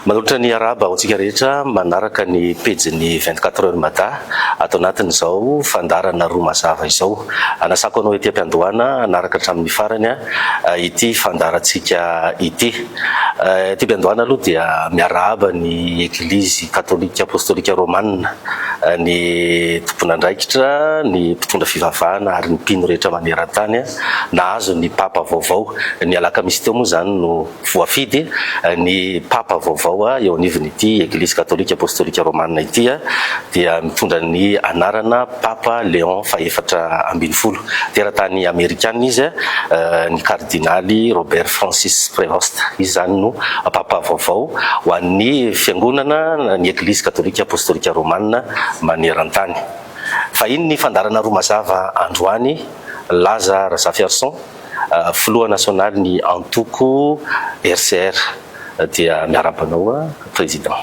Manolotra ny araba ho antsika rehetra manaraka ny pejin'ny 24 heures mata atao anatin'izao fandarana roa mazava izao. Anasako anao ety am-piandohana anaraka hatramin'ny farany ity fandarantsika ity. Ety am-piandohana aloha dia miarahaba ny Eglizy Katolika Apostolika Romanina, ny tompon'andraikitra, ny mpitondra fivavahana ary ny mpino rehetra maneran-tany nahazo ny papa vaovao. Ny alakamisy teo moa zany no voafidy ny papa vaovao eo anivon'ity Eglizy Katolika Apostolika Romanina ity dia mitondra ny anarana Papa Léon faefatra ambin'ny folo. Teratany Amerikana izy ny kardinaly Robert Francis Prevost, izy zany no papa vaovao ho an'ny fiangonana ny Eglizy Katolika Apostolika Romanina maneran-tany. Fa iny ny fandarana roa mazava androany laza Razafiarson, filoha nasionaly ny antoko RCR. Dia miarabanao président.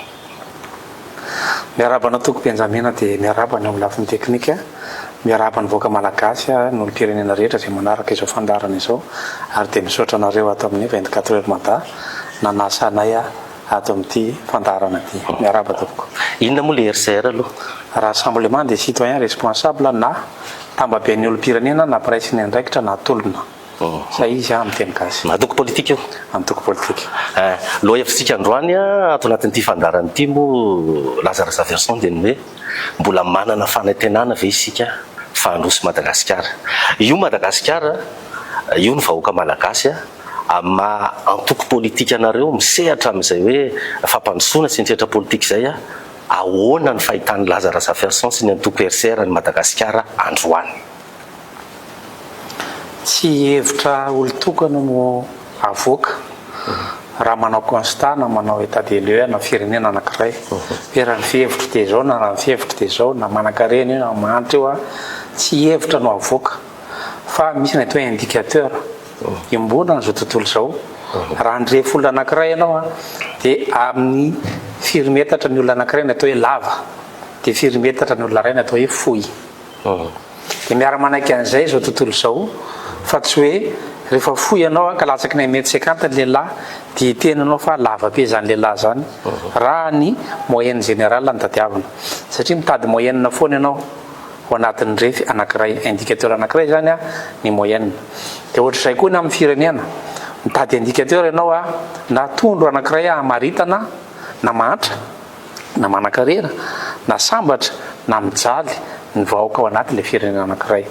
Miarabanao toko Benjamina dia miarabana amin'ny lafiny teknika, miarabana voaka malagasy noho ny pirenena rehetra izay manaraka izao fandarana izao, ary dia misaotra anareo ato amin'ny 24 heures mata nanasa anay ato amin'ity fandarana ity. Miaraba tompoko. Inona moa le RCR aloha? Rassemblement des citoyens responsables na tambaben'ny olom-pirenena na presse ny andraikitra na tolona. Zay izy amin'ny teny gasy. Antoko politika io? Antoko politika. Loha hevitsika androany ato anatin'ity fandarana ity moa laza Razafiarson dia ny hoe mbola manana fanantenana ve isika fa handroso Madagasikara. Io Madagasikara, io ny vahoaka malagasy ama antoko politika anareo misehatra amin'izay hoe fampandrosoana sy ny sehatra politika izay ahoana ny fahitan'ny laza Razafiarson sy ny antoko RCR ny Madagasikara androany. Tsy hevitra olon-tokana no avoaka raha manao constat na manao état des lieux na firenena anankiray hoe raha ny fihevitra dia zao na raha ny fihevitra dia zao na manan-karena io na manitra io tsy hevitra no avoaka fa misy ny atao indicateur imbona n'izao tontolo izao. Raha ndrefy olona anankiray ianao dia amin'ny firimetatra ny olona anankiray ny atao hoe lava, dia firimetatra ny olona iray ny atao hoe fohy. Dia miara-manaiky an'izay izao tontolo izao fa tsy hoe rehefa fohy ianao ka latsaky ny 1m50 ny lehilahy dia itenanao fa lava be zany lehilahy zany raha ny moyenne générale ny tadiavina, satria mitady moyenne foana ianao ho anatin'ny refy anankiray, indicateur anankiray zany ny moyenne. Dia ohatr'izay koa ny amin'ny firenena mitady indicateur ianao na tondro anankiray hamaritana na mantra na manan-karena na sambatra na mijaly ny vahoaka ao anaty le firenena anankiray.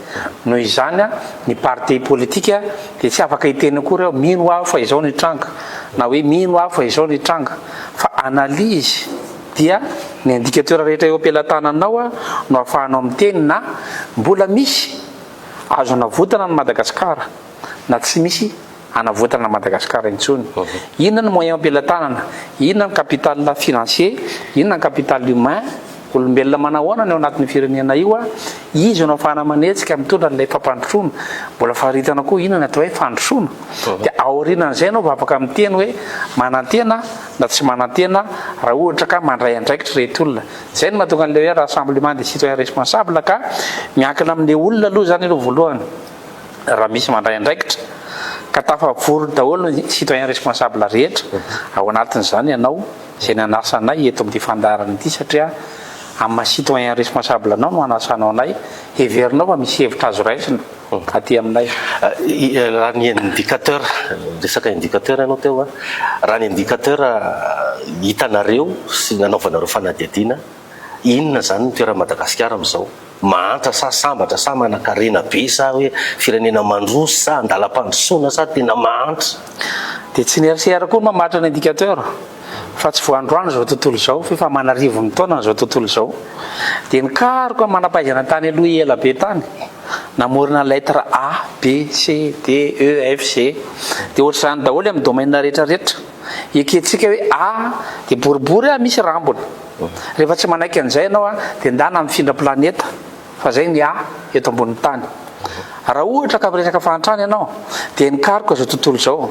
Noho izany ny parti politika dia tsy afaka hiteny akory mino aho fa izao ny tranga na hoe mino aho fa izao ny tranga, fa analyse dia ny indicateur rehetra eo am-pelatananao no ahafahanao miteny na mbola misy azo anavotana ny Madagasikara na tsy misy anavotana Madagasikara intsony. Inona ny moyen am-pelatanana, inona ny capital financier, inona ny capital humain, olombelona manahoana ny ao anatin'ny firenena io izy no ahafahana manetsika mitondra n'ilay fampandrosoana. Mbola faharitana koa inona ny atao hoe fandrosoana. Dia aorianan'izay anao va afaka miteny hoe manantena na tsy manantena raha ohatra ka mandray andraikitra rehetra olona. Zay no mahatonga an'ilay hoe rassemblement des citoyens responsables ka miankina amin'ilay olona aloha zany aloha voalohany. Raha misy mandray andraikitra ka tafavory daholo ny citoyen responsable rehetra ao anatin'izany ianao izay nanasa anay eto amin'ity fandarana ity, satria amin'ny citoyen responsable anao no anasanao anay heverinao fa misy hevitra azo raisina aty aminay. Raha ny indicateur, resaka indicateur ianao teo raha ny indicateur hitanareo sy nanaovanareo fanadihadiana, inona zany ny toera Madagasikara amin'izao? Mahantra sa sambatra sa manan-karena be sa hoe firenena mandroso sa andalam-pandrosoana sa tena mahantra? Dia tsy ny RCR koa mamatra ny indicateur fa tsy voandroana zao tontolo izao, fa manarivo ny taona zao tontolo izao. Dia ny karoka manampaizana tany aloha ela be tany namorona lettre A, B, C, D, E, F, C. Dia ohatr'izany daholo amin'ny domaine rehetra rehetra. Eketsika hoe A dia boribory misy rambony. Rehefa tsy manaiky an'izay ianao dia ndana mifindra planeta fa zay ny A eto ambonin'ny tany. Raha ohatra ka resaka fahantrana ianao dia ny karoka zao tontolo izao,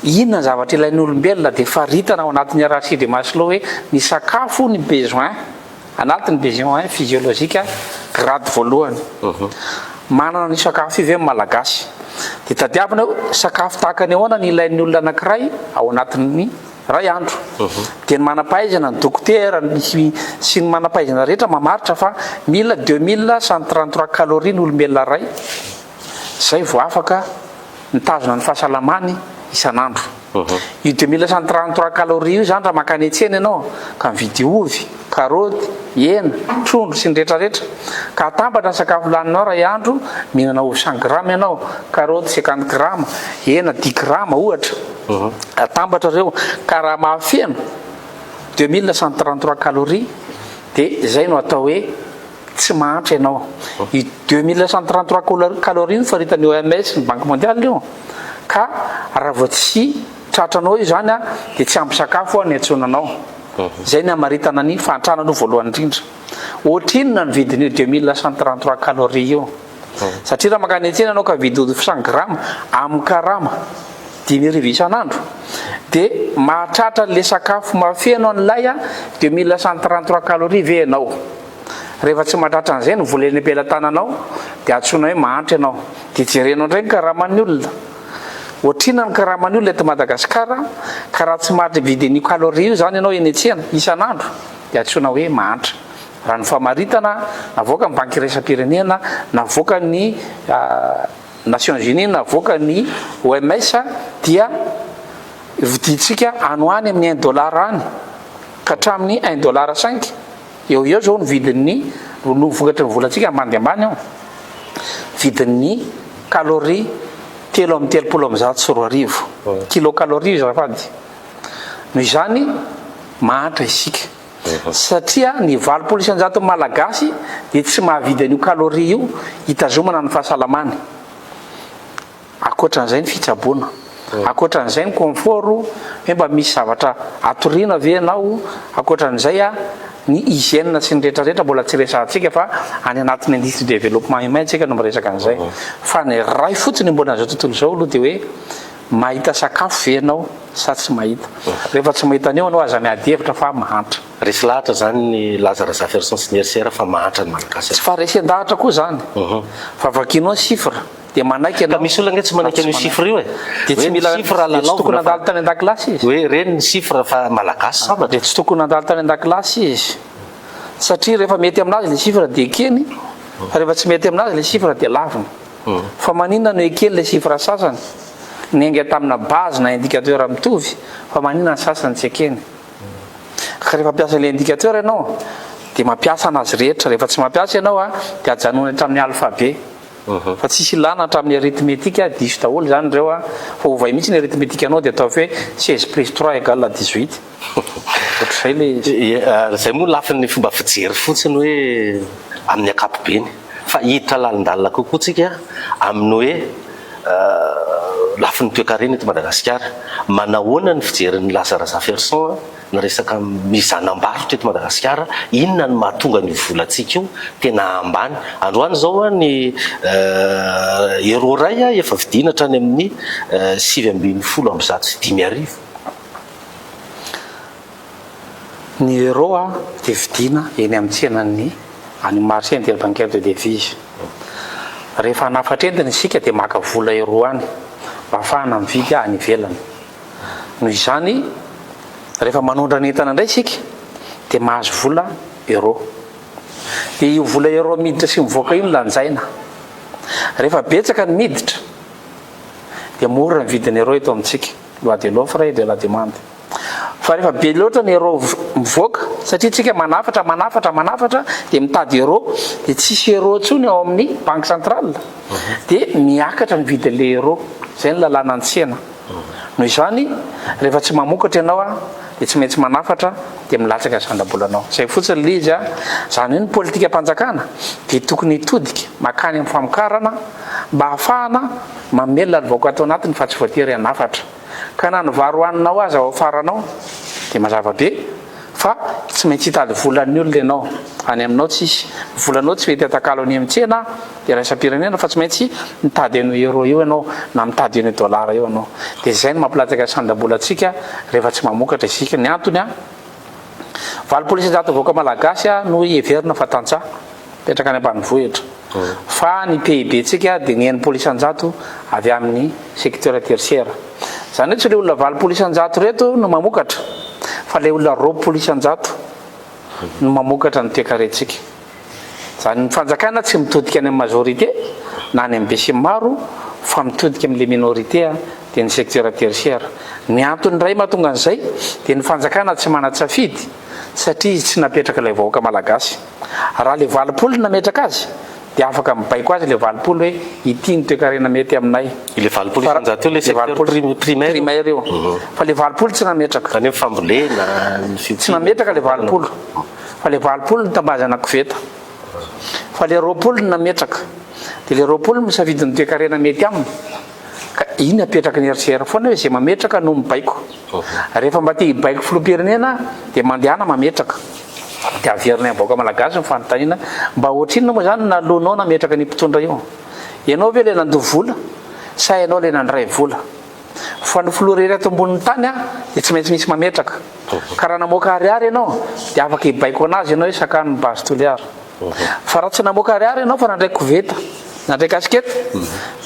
inona ny zavatra ilain'ny olombelona dia faritana ao anatin'ny hiérarchie de Maslow hoe ny sakafo ny besoin anatin'ny besoin physiologique grade voalohany. Manana ny sakafo ivy amin'ny malagasy dia tadiavina sakafo tahaka ny ahoana ny ilain'ny olona anankiray ao anatin'ny ray andro dia ny manam-pahaizana ny dokotera sy ny manam-pahaizana rehetra mamaritra fa mila 2133 calorie ny olombelona ray zay vo afaka nitazona ny fahasalamany isan'andro. Io 2133 calorie io zany raha makany an-tsena ianao ka mividy ovy, karoty, hena, trondro sy ny rehetrarehetra ka atambatra sakafo laninao ray andro mihinana ovy 100 grama ianao, karoty 50 grama, hena 10 grama ohatra. Atambatra reo ka raha mahafeno 2133 calorie dia zay no atao hoe tsy mahantra ianao. I 2133 calorie no faritan'ny OMS ny Banque mondiale io ka raha vao tsy tratranao io zany dia tsy ampy sakafo ny antsonanao. Zay ny amaritana ny fahantrana voalohany indrindra. Ohatrinona ny vidin'io 2133 calorie io satria raha makany an-tsena anao ka vidy 100 grama amin'ny karama 10,000 isan'andro dia mahatratra le sakafo mafeno an'ilay 2133 calorie ve ianao. Rehefa tsy mahatratra an'izay ny vola eny am-pelantananao dia atsoina hoe mahantra ianao dia jerenao indray ny karaman'ny olona. Ohatrina ny karaman'ny olona eto Madagasikara ka raha tsy mahatry vidin'io calorie io zany ianao eny an-tsena isan'andro dia atsoina hoe mahantra. Raha ny famaritana navoaka ny banky iraisam-pirenena, navoaka ny Nations Unies, navoaka ny OMS dia vidintsika anoany amin'ny $1 any ka hatramin'ny $1.5 eo zao ny vidin'ny no vokatry ny volantsika ambany ambany ao vidin'ny calorie 3,30 kilocalorie zafady. Noho izany mahantra isika satria ny 20% malagasy dia tsy mahavidy an'io calorie io hitazomana ny fahasalamany. Akoatran'izay ny fitsaboana, akoatran'izay ny confort hoe mba misy zavatra atoriana ve ianao, akoatran'izay ny hygiène sy ny rehetrarehetra mbola tsy resahantsika fa any anatin'ny industrie développement humain tsika no miresaka an'izay. Fa ny ray fotsiny mbona zao tontolo zao aloha dia hoe mahita sakafo ve ianao sa tsy mahita. Rehefa tsy mahita an'io anao aza miady hevitra fa mahantra. Resy lahatra zany ny Lazara Zaferson sy ny erisera fa mahantra ny malagasy. Tsy faharesan-dahatra koa zany fa vakianao chiffre dia manaiky ianao. Misy olona tsy manaiky an'io chiffre io dia tsy mila chiffre tokony andalo tany an-dakilasy izy. Hoe reny ny chiffre fa malagasy sambatra dia tsy tokony andalo tany an-dakilasy izy satria rehefa mety aminazy le chiffre dia ekeny fa rehefa tsy mety aminazy le chiffre dia laviny. Fa maninona no ekeny le chiffre sasany ny ainga tamina base na indicateur mitovy fa maninona ny sasany tsy ekeny. Ka rehefa mampiasa le indicateur ianao dia mampiasa anazy rehetra. Rehefa tsy mampiasa ianao dia ajanona hatramin'ny alphabet fa tsisy ilana hatramin'ny arithmétique diso daholo zany reo fa ovay mihitsy ny arithmétique anao dia atao hoe 16 plus 3 égale 18. Ohatr'izay le izy. Zay moa lafin'ny fomba fijery fotsiny hoe amin'ny ankapobeny fa hiditra lalindalina kokoa tsika amin'ny hoe lafin'ny toe-karena eto Madagasikara. Manahoana ny fijerin'ny Lazara Zaferson na resaka mizanam-barotra eto Madagasikara, inona ny mahatonga ny volantsika io tena ambany. Androany zao ny euro ray efa vidina hatrany amin'ny 7,5 ny euro dia vidina eny amin'ny tsenany any marché interbancaire de devise. Rehefa hanafatra entiny isika dia maka vola euro any mba ahafahana mividy any ivelany. Noho izany rehefa manondrana entana indray isika dia mahazo vola euro. Dia io vola euro miditra sy mivoaka io no lanjaina. Rehefa betsaka ny miditra dia mora ny vidiny euro eto amintsika, loi de l'offre et de la demande. Fa rehefa be loatra ny euro mivoaka satria tsika manafatra dia mitady euro dia tsisy euro intsony ao amin'ny banque centrale dia miakatra ny vidin'le euro. Zay ny lalàna ny tsena. Noho izany rehefa tsy mamokatra ianao dia tsy maintsy manafatra dia milatsaka zandam-bolanao. Zay fotsiny le izy zany hoe ny politika mpanjakana dia tokony hitodika makany amin'ny famokarana mba ahafahana mamelona ny vahoaka atao anatiny fa tsy voatery hanafatra. Ka na ny varo haninao aza ao afaranao dia mazava be fa tsy maintsy hitady volan'ny olona ianao. Any aminao tsisy volanao tsy mety atakalo any amin'ny tsena dia iraisam-pirenena fa tsy maintsy mitady an'io euro io ianao na mitady an'io dollara io ianao. Dia zay no mampilatsaka sandam-bolantsika rehefa tsy mamokatra isika. Ny antony 20% vahoaka malagasy no heverina fa tantsaha petraka any ambanivohitra. Fa ny PIB tsika dia ny 1% avy amin'ny secteur tertiaire. zany hoe tsy le olona 20 isan-jato reto no mamokatra fa le olona 20 isan-jato no mamokatra ny toekarentsika. Zany ny fanjakana tsy mitodika any amin'ny majorité na any amin'ny be sy maro fa mitodika amin'le minorité dia ny secteur tertiaire. Ny antony ray mahatonga an'izay dia ny fanjakana tsy mana-tsafidy satria izy tsy napetraka ilay vahoaka malagasy. Raha le 20 nametraka azy dia afaka mibaiko azy le 20 hoe ity ny toekarena mety aminay. Le 20 isan-jato le secteur primaire io. Fa le 20 tsy nametraka. Any fambolena tsy nametraka le 20 fa le 20 ny tambazana koveta. Fa le 20 nametraka dia le 20 misafidy ny toekarena mety aminy. Ka iny apetraka ny eritserina foana hoe izay mametraka no mibaiko. Rehefa mba tia hibaiko filoham-pirenena dia mandehana mametraka. Dia averina avaoaka malagasy ny fanontaniana mba ohatrinona moa zany nalonao nametraka ny mpitondra io. Ianao ve le nandoha vola sa ianao le nandray vola? Fa ny filoha rery ato ambonin'ny tany dia tsy maintsy misy mametraka. Ka raha namoaka ariary ianao dia afaka hibaiko anazy ianao hoe sakano ny base toliara. Fa raha tsy namoaka ariary ianao fa nandray koveta nandray kasikety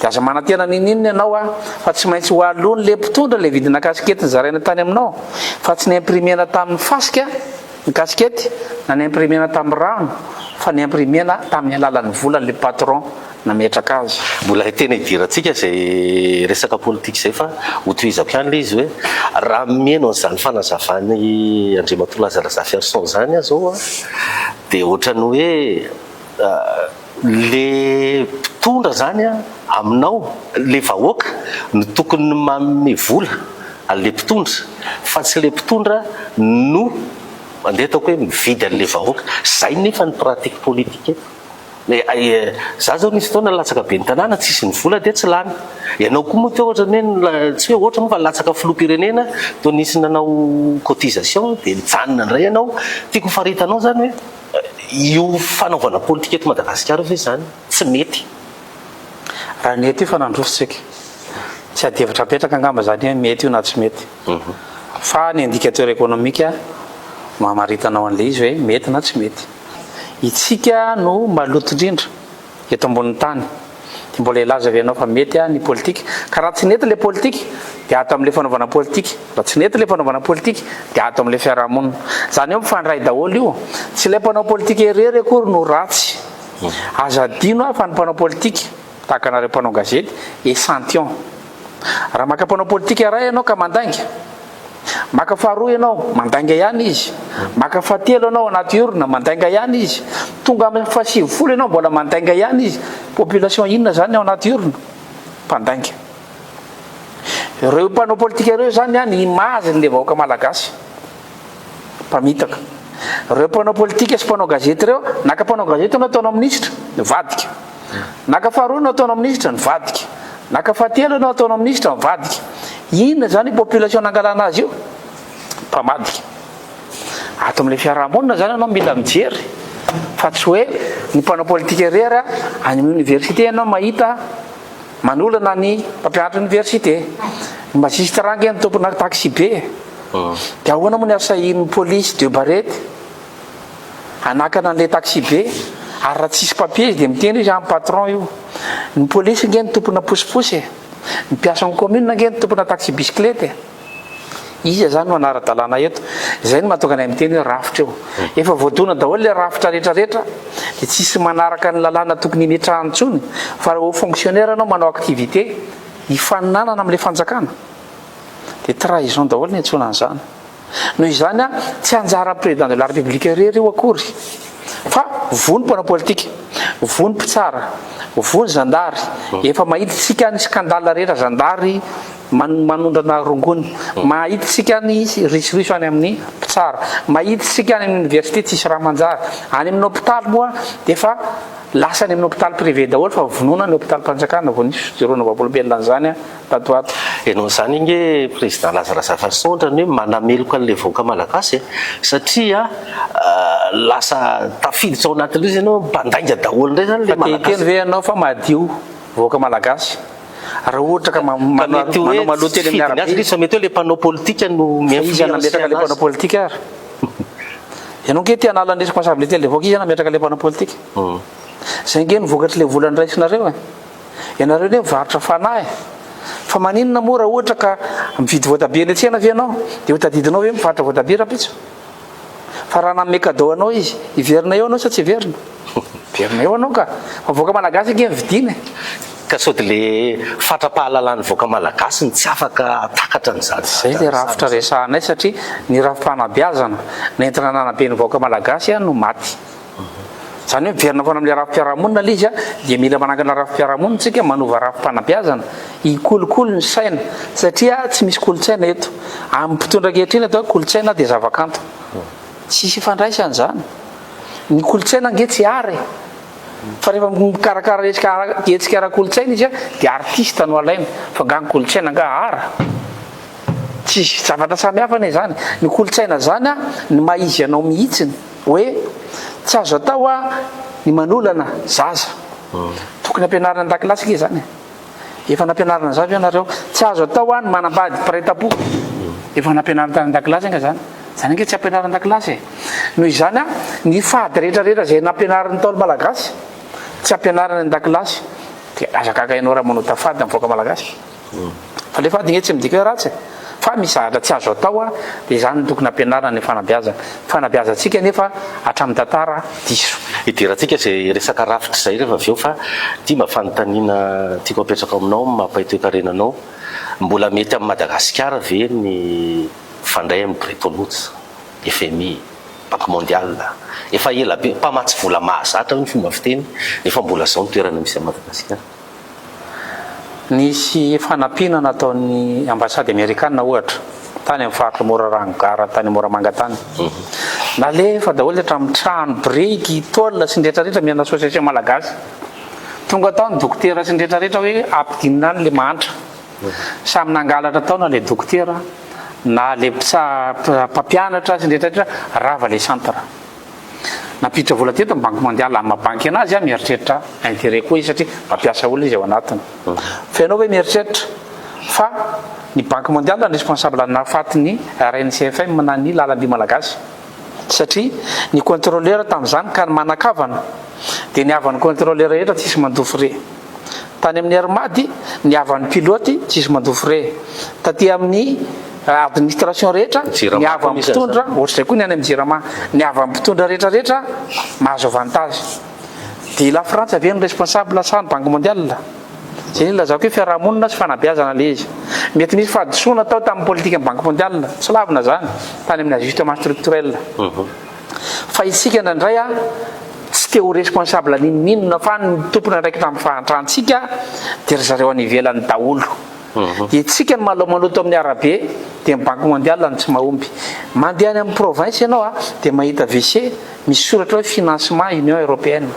dia aza manantena ninina ianao fa tsy maintsy ho alony le mpitondra le vidina kasikety ny zaraina tany aminao fa tsy ny imprimena tamin'ny fasika ny kasikety na ny imprimena tamin'ny rano fa ny imprimena tamin'ny alalan'ny vola le patron nametraka azy. Mbola tena hidirantsika zay resaka politika zay fa hotohizako ihany le izy hoe raha mihaino an'izany fanazavany Andriamatoa Lazarana Ferson zany zao dia ohatrany hoe le mpitondra zany aminao le vahoaka no tokony manome vola le mpitondra fa tsy le mpitondra no mandeha ataoko hoe mividy an'le vahoaka. Zay nefa ny pratique politique eto. Za zao nisy fotoana latsaka be ny tanàna tsisy ny vola dia tsy lany. Ianao koa moa teo ohatrany hoe tsy hoe ohatra moa fa latsaka filoham-pirenena teo nisy nanao cotisation dia mijanona indray ianao. Tiako faritanao zany hoe io fanaovana politika eto Madagasikara ve zany tsy mety? Raha ny eto io fa nandrositsika tsy adevatra apetraka angamba zany hoe mety io na tsy mety. Fa ny indicateur économique mamaritanao an'le izy hoe mety na tsy mety. Itsika no maloto indrindra eto ambonin'ny tany dia mbola ilaza avy anao fa mety ny politika. Ka raha tsy nety le politika dia ato amin'le fanaovana politika. Raha tsy nety le fanaovana politika dia ato amin'le fiarahamonina. Zany hoe mifandray daholo io. Tsy ilay mpanao politika erery akory no ratsy. Aza adino fa ny mpanao politika tahaka anareo mpanao gazety échantillon. Raha maka mpanao politika iray ianao ka mandainga, maka faharoa ianao mandainga ihany izy, maka fahatelo ianao anaty orona mandainga ihany izy, tonga amin'ny fahasivifolo ianao mbola mandainga ihany izy. Population inona zany ao anaty orona? Mpandainga. Ireo mpanao politika ireo zany ny imaziny le vahoaka malagasy mpamitaka. Ireo mpanao politika sy mpanao gazety ireo, naka mpanao gazety no ataonao minisitra nivadika, naka faharoa no ataonao minisitra nivadika, naka fahatelo no ataonao minisitra nivadika. Inona zany population nangalana azy io? Mpamadika. Ato amin'le fiarahamonina zany ianao mila mijery fa tsy hoe ny mpanao politika irery any amin'ny université ianao mahita manolana ny mpampianatra université, ny magistrat nge ny tompona taxi be dia ahoana moa ny asahin'ny police de barety anakana an'le taxi be ary raha tsisy papier izy dia miteny izy amin'ny patron io. Ny police nge ny tompona posiposy, ny mpiasan'ny commune nge ny tompona taxi bicyclette. Iza zany no anara-dalàna eto. Izay no mahatonga anay miteny hoe rafitra eo. Efa voadona daholo le rafitra rehetrarehetra dia tsisy manaraka ny lalàna tokony imetrahany intsony fa raha ho fonctionnaire anao manao activité hifaninanana amin'le fanjakana dia trahison daholo ny antsona an'izany. Noho izany tsy anjara président de la république irery io akory fa vony mpanao politika, vony mpitsara, vony zandary. Efa mahitatsika ny scandale rehetra zandary manondrana rongony, mahitatsika ny risoriso any amin'ny mpitsara, mahitatsika any amin'ny université tsisy raha manjary. Any amin'ny hôpitaly moa dia efa lasa any amin'ny hôpitaly privé daholo fa vonona ny hôpitaly mpanjakana vao nisy fijeroana vahaolom-belona an'izany tatoato. Ianao zany nge président Lazarana Ferson ohatrany hoe manameloka an'le vahoaka malagasy satria lasa tafiditra ao anatin'io izy ianao mpandainga daholo indray zany le malagasy. Teny ve ianao fa madio vahoaka malagasy? Raha ohatra ka manao maloto eny amin'ny arabe sa mety hoe le mpanao politika no iza nametraka le mpanao politika ary. Ianao nge ty hanala ny responsabilité le vahoaka iza nametraka le mpanao politika. Zay nge ny vokatry le vola nyraisinareo ianareo ne mivarotra fanahy fa fa maninona moa raha ohatra ka mividy voatabia eny an-tsena ve anao dia ho tadidinao hoe mivarotra voatabia rapitso fa raha nanome cadeau anao izy hiverina eo anao sa tsy hiverina hiverina eo anao ka fa voaka malagasy ange mividina ka sao dia le fatra-pahalalany voaka malagasy ny tsy afaka takatra ny zany zay le rafitra resahanay satria ny rafi-panabeazana nentina nanabe ny voaka malagasy no maty zany hoe miverina foana amin'le rafi-piarahamonina le izy a dia mila manangana rafi-piarahamonina tsika manova rafi-panabeazana hikolokolo ny saina satria tsy misy kolotsaina eto amin'ny mpitondra ankehitriny atao hoe kolotsaina dia zavakanto tsisy ifandraisany zany ny kolotsaina ange tsy ary fa rehefa mikarakara etsika ara-kolotsaina izy a dia artista no alaina fa nga ny kolotsaina nga ara tsisy zavatra samihafa ne zany ny kolotsaina zany a ny maizy anao mihitsiny hoe tsy azo atao a ny manolana zaza tokony ampianarina an-dakilasy ke zany efa nampianarina zavy ianareo tsy azo atao a ny manambady piraita-po efa nampianarina tany an-dakilasy anga zany zany ange tsy ampianarina an-dakilasy noho izany a ny fady rehetrarehetra zay nampianariny taolo malagasy tsy ampianarina an-dakilasy dia azakaka ianao raha manao tafady amin'ny voaka malagasy fa le fady gne tsy midika hoe ratsy fa misy zavatra tsy azo atao a dia zany no tokony ampianarina ny fanabeazantsika nefa hatramin'ny tantara diso hidirantsika zay resaka rafitra zay rehefa avy eo fa tia mba fanontaniana tiako apetraka aminao mampahitoekarenanao mbola mety amin'ny Madagasikara ve ny fandray amin'ny Bretton-Woods FMI Banque mondiale efa ela be mpamatsy vola mahazatra ny fomba fiteny nefa mbola zao ny toerana misy amin'ny Madagasikara nisy fanampiana ataon'ny ambasady amerikanina ohatra tany amin'ny faritra mora rangara tany mora manga tany nalefa daholo hatramin'ny trano briky tôle sy ndretrarehetra miana association malagasy tonga tao ny dokotera sy ndretrarehetra hoe ampidinina any le mantra samy nangalatra taona le dokotera na le mpampianatra sy ndretrarehetra rava le centre napiditra vola teto banque mondiale amin'ny mabanky anazy a mieritreritra intérêt koa izy satria mampiasa olona izy ao anatiny fa ianao hoe mieritreritra fa ny banque mondiale ny responsable nafatiny RNCFM na ny lalam-by malagasy satria ny contrôleur tamin'izany ka ny manakavana dia ny havan'ny contrôleur rehetra tsisy mandofo re tany amin'ny armady ny havan'ny piloty tsisy mandofo re taty amin'ny administration rehetra ny avy amin'ny mpitondra ohatra zay koa ny any amin'ny jirama ny avy amin'ny mpitondra rehetrarehetra mahazo avantage dia la France avy ny responsable sany banque mondiale zay lazako hoe fiarahamonina sy fanabeazana le izy mety misy fahadisoana atao tamin'ny politika banque mondiale tsy lavina zany tany amin'ny ajustement structurel fa isika nandray a tsy te ho responsable ninonina fa ny tompona ndraiky tamin'ny fahantransika dia ry zareo any ivelany daholo dia tsika ny malomaloto amin'ny arabe dia banque mondiale ny tsy mahomby mandeha any amin'ny province ianao a dia mahita WC misy soratra hoe financement Union européenne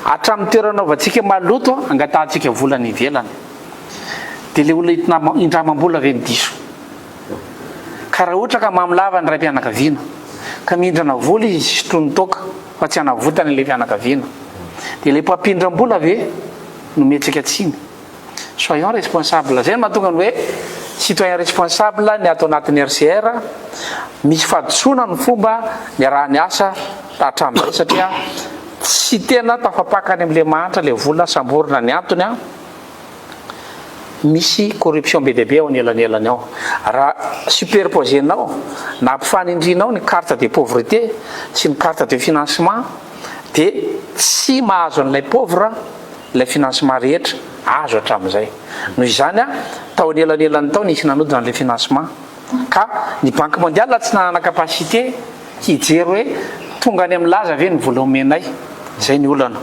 hatramin'ny toerana anaovantsika maloto angatahantsika volany ivelany dia le olona indramam-bola ve midiso ka raha ohatra ka mamilava ny ray mpianakaviana ka mihindrana vola izy sotrony toka fa tsy hanavotany le mpianakaviana dia le mpampindram-bola ve no metsika tsiny soyons responsable zay mahatonga ny hoe citoyen responsable ny atao anatin'ny RCR misy fahadisoana ny fomba ny raha ny asa hatramin'izay satria tsy tena tafapakany amin'le mahantra le vola samborina ny antony a misy corruption be deabe ao anelany ao raha superposenao na ampifanindrinao ny carte de pauvreté sy ny carte de financement dia tsy mahazo an'ilay pauvre lay financement rehetra azo hatramin'izay noho izany a tao anelanelan'ny tao nisy nanodina an'ilay financement ka ny banque mondiale tsy nanana capacité hijery hoe tonga any amin'ny laza ve ny vola omenay zay ny olana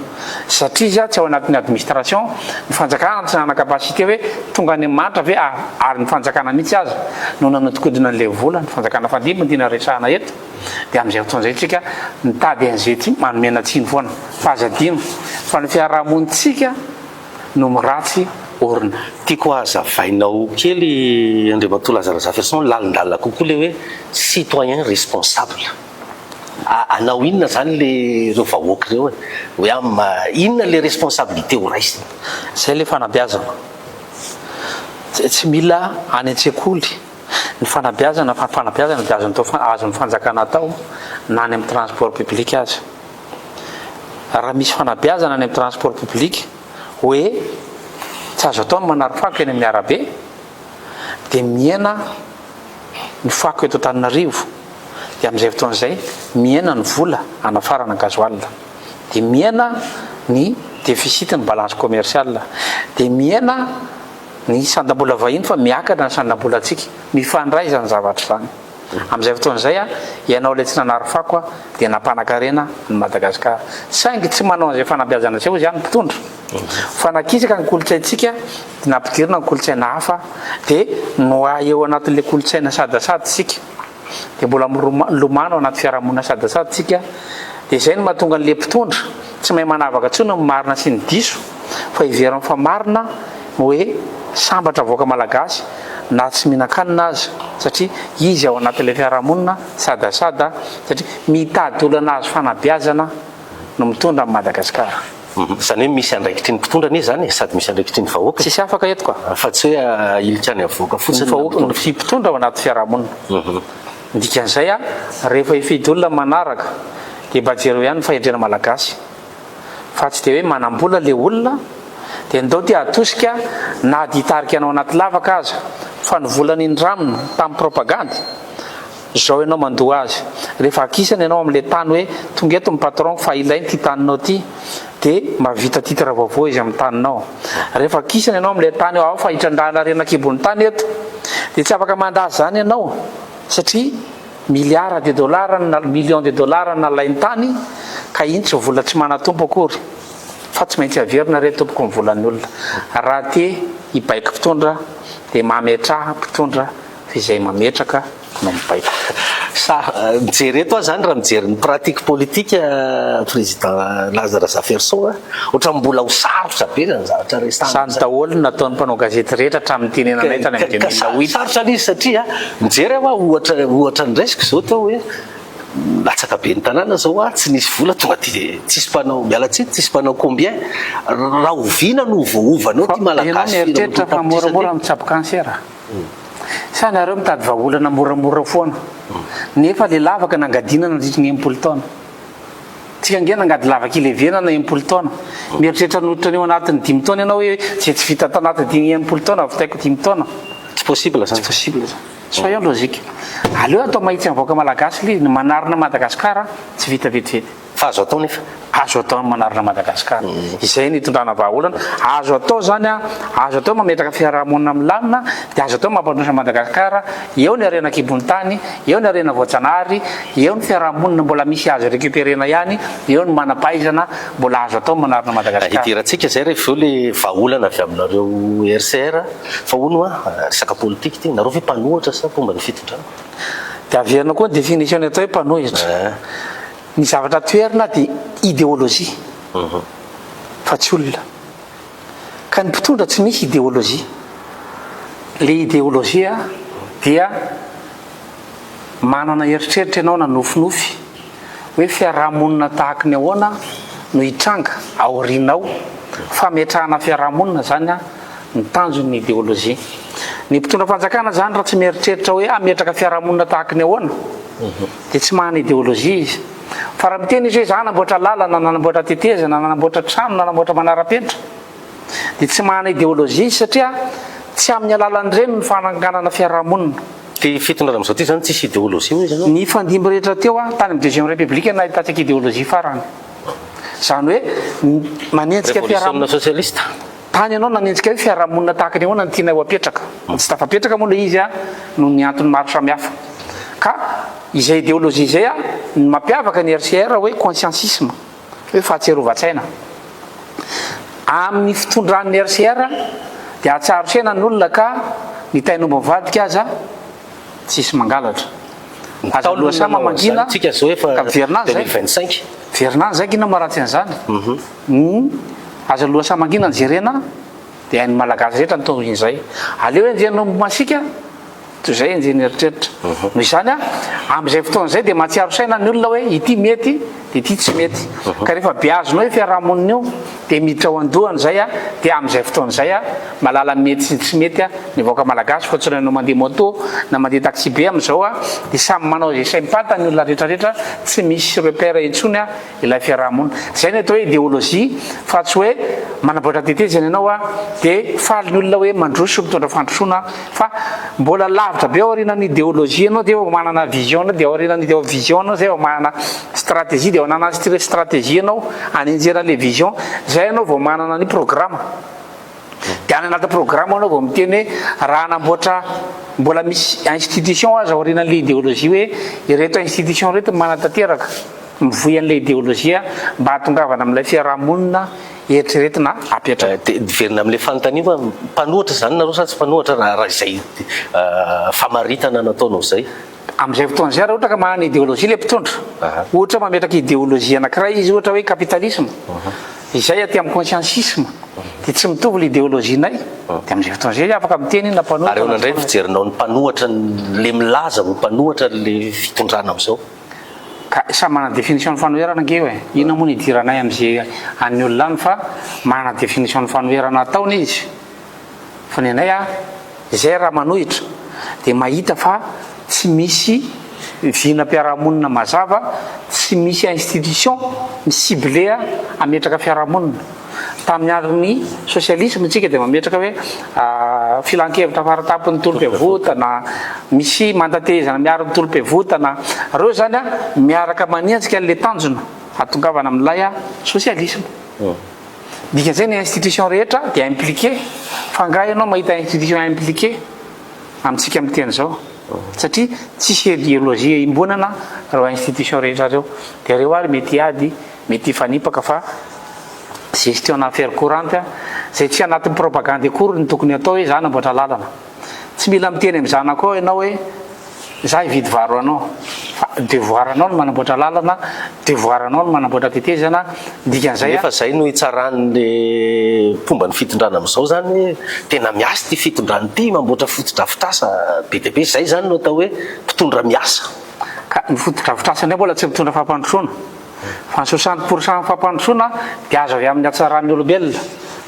satria izy a tsy ao anatin'ny administration ny fanjakana tsy nanana capacité hoe tonga any amin'ny manitra ve ary ny fanjakana mihitsy aza no nanodikodina an'ilay vola ny fanjakana fandimby ndina resahana eto dia amin'izay fotoan'izay tsika nitady an'izay ty manomena tsiny foana fahazadino fa ny fiarahamonitsika no miratsy orina tiako hazavainao kely Andriamatoa Lazara Zaferson lalindalina kokoa le hoe citoyen responsable anao inona zany le reo vahoaka reo hoe inona le responsabilité ho raisiny zay le fanabeazana tsy mila any an-tsekoly ny fanabeazana dia azon'ny fanjakana atao na any amin'ny transport public azy raha misy fanabeazana any amin'ny transport public hoe tsy azo atao ny manaro fako eny amin'ny arabe dia miena ny fako eto Antananarivo, dia amin'izay fotoan'izay miena ny vola anafarana gasoil, dia miena ny déficit ny balance commercial, dia miena ny sandam-bola vahiny fa miakatra ny sandam-bola antsika, mifandray zany zavatra zany. Amin'izay fotoan'izay ianao ilay tsy nanary fako dia nampanan-karena ny Madagasikara, saingy tsy manao an'izay fanabeazana tsy izy ihany mpitondra fa nakisaka ny kolotsaintsika dia nampidirina ny kolotsaina hafa dia noa eo anatin'ilay kolotsaina sadasady tsika dia mbola milomano anaty fiarahamonina sadasady tsika, dia izay no mahatonga an'ilay mpitondra tsy mahay manavaka tsony ny marina sy ny diso fa iverany fa marina hoe sambatra voaka malagasy na tsy mihinan-kanina azy satria izy ao anatin'ilay fiarahamonina sadasada satria mitady olana azo fanabeazana no mitondra amin'ny Madagasikara. Zany hoe misy andraikitry ny mpitondra anie zany sady misy andraikitry ny vahoaka, tsisy afaka eto koa fa tsy hoe ilika ny avoaka fotsiny ny mpitondra ao anaty fiarahamonina. Dikan'izay rehefa hifidy olona manaraka dia mba jereo ihany ny fahendrena malagasy fa tsy dia hoe manam-bola le olona dia ndao ty atosika na ditarika anao anaty lavaka aza fa ny volany indramina tamin'ny propagande zao ianao mandoa azy, rehefa akisana ianao amin'ilay tany hoe tonga eto ny patron fa ilainy ty taninao ty dia mavita titre vaovao izy amin'ny taninao. Rehefa akisana ianao amin'ilay tany ao fa hitrandrana renakibon'ny tany eto dia tsy afaka mandazy zany ianao satria milliard de dollars na million de dollars nalainy tany ka iny tsy vola tsy manatompo akory fa tsy maintsy averina re tompoko ny volan'ny olona. Raha te hibaika mpitondra dia mametraha mpitondra fa izay mametraka no mibaika. Mijery eto zany raha mijery ny pratique politique président Lazare Zaferson ohatran'ny mbola ho sarotra be zany zavatra resany. Sany daholo nataon'ny mpanao gazety rehetra hatramin'ny tenenanay tany amin'ny 2008. Sarotra an'izy satria mijery ohatra ny resaka zao tao hoe latsaka be ny tanàna zao tsy nisy vola tonga dia tsisy mpanao mialatsiny, tsisy mpanao combien raha oviana no voovanao ty malagasy. Eritreritra fa moramora mitsabo kansera. Sa nareo mitady vahaolana moramora foana nefa le lavaka nangadina nandritra ny 80 taona. Tsika nge nangady lavaka ilevena na 80 taona. Mieritreritra noditra aneo anatin'ny 5 taona ianao hoe tsy vita tanatin'ny 80 taona vitaiko 5 taona. Tsy possible zany. Tsy possible zany. Soyons logique. Aleo atao mahitsy amin'ny vahoaka malagasy le manarina Madagasikara tsy vita vetivety. Fa azo atao nefa. Azo atao manarina Madagasikara. Izay ny itondrana vahaolana. Azo atao zany azo atao mametraka fiarahamonina milamina dia azo atao mampandrosa Madagasikara eo ny arenakibon'ny tany, eo ny arena voatsanahary, eo ny fiarahamonina mbola misy azo récupérena ihany, eo ny manampaizana mbola azo atao manarina Madagasikara. Hidirantsika zay rehefa le vahaolana avy aminareo RCR fa hono resaka politique ty nareo ve mpanohitra sa fomba ny fitondrana? Dia averina koa définition atao hoe mpanohitra. Ny zavatra toerina dia idéologie fa tsy olona. Ka ny mpitondra tsy misy idéologie. Le idéologie dia manana eritreritra ianao na nofinofy hoe fiarahamonina tahaka ny ahoana no hitranga aorinao fametrahana fiarahamonina zany ny tanjon'ny idéologie. Ny mpitondra fanjakana zany raha tsy mieritreritra hoe ametraka fiarahamonina tahaka ny ahoana dia tsy mahana idéologie izy. Fa raha miteny izy hoe za nanamboatra lalana, nanamboatra tetezana, nanamboatra trano, nanamboatra manara-penitra dia tsy mahana idéologie izy satria tsy amin'ny alalan'ireny ny fananganana fiarahamonina. Ty fitondrana amin'izao ty zany tsisy idéologie hoy izy. Ny fandimby rehetra teo tany amin'ny deuxième république nahitantsika idéologie farany. Zany hoe manenjika fiarahamonina socialiste. Tany ianao nanenjika hoe fiarahamonina tahaka ny ahoana ny tiana ho apetraka. Tsy tafapetraka moa le izy no ny antony maro samihafa. Ka izay idéologie izay ny mampiavaka ny RCR hoe consciencisme, hoe fahatserovan-tsaina. Amin'ny fitondran'ny RCR dia atsaro-tsaina ny olona ka ny tainombo mivadika aza tsisy mangalatra. Azo loasa mamangina tsika zao efa Vernanzy 2025. Vernanzy zay kina maratsy an'izany. Azo loasa mangina ny jerena dia ny malagasy rehetra ny tao izay. Aleo enjeno masika toy izay enjeny eritreritra. Noho izany amin'izay fotoan'izay dia mahatsiaro saina ny olona hoe ity mety dia ity tsy mety. Ka rehefa beazonao hoe fiarahamonina io dia miditra ao andohany zay a dia amin'izay fotoan'izay a malala mety sy tsy mety a mivoaka malagasy fa tsoranao mandeha moto na mandeha taxi be amin'izao a dia samy manao zay saimpata ny olona rehetrarehetra tsy misy repère intsony a ilay fiarahamonina zay ny atao hoe idéologie fa tsy hoe manamboatra tetezana ianao a dia faly ny olona hoe mandroso mitondra fandrosoana fa mbola lavitra be ao aorianany idéologie anao dia manana vision dia ao aorianany vision anao zay manana stratégie dia manana stratégie anao anenjera le vision zay anao vao manana ny programme dia any anaty programme anao vao miteny hoe raha anamboatra mbola misy institution azy ao aorianan'le idéologie hoe ireto institution reto manatanteraka mivoy an'le idéologie mba hatongavana amin'ilay fiarahamonina eritreretina apetraka verina amin'le fanontaniana mpanohatra zany nareo sa tsy mpanohatra raha izay famaritana nataonao zay amin'izay fotoan'izay raha ohatra ka manana idéologie le mpitondra ohatra mametraka idéologie anankiray izy ohatra hoe capitalisme izay aty amin'ny consciencisme dia tsy mitovy l'idéologienay dia amin'izay fotoan'izay afaka miteny na mpanohatra ary eo nandray fijerinao ny mpanohatra le milaza ho mpanohatra le fitondrana amin'izao ka samy manana définition ny fanoherana nge hoe ino moa ny idiranay amin'izay an'ny olona any fa manana définition ny fanoherana ataony izy fa ny anay a izay raha manohitra dia mahita fa tsy misy vinam-piarahamonina mazava tsy misy institution ciblé a ametraka fiarahamonina tamin'ny andron'ny socialisme tsika dia mametraka hoe filan-kevitra faratapony tolom-pivotana misy mandatezana miaro ny tolom-pivotana reo zany a miaraka maniantsika n'le tanjona hatongavana amin'ilay a socialisme dikan'izay ny institution rehetra dia impliqué fangahy ianao mahita institution impliqué amintsika amin'ny teny zao satria tsisy idéologie imbonana reo institution rehetra reo dia reo ary mety ady mety ifanipaka fa gestion affaire courante zay tsy anatin'ny propagande akory ny tokony atao hoe za namboatra lalana tsy mila miteny amin'izany koa ianao hoe za hividy varo anao fa devoir anao no manamboatra lalana devoir anao no manamboatra tetezana dikan'izay nefa zay no hitsaran'le fomba ny fitondrana amin'izao zany tena miasa ty fitondrany ty mamboatra fotodrafitrasa be dia be zay zany no atao hoe mpitondra miasa ka ny fotodrafitrasa ndray mbola tsy mitondra fampandrosoana fa ny 60% fampandrosoana dia azo avy amin'ny hatsaran'ny olombelona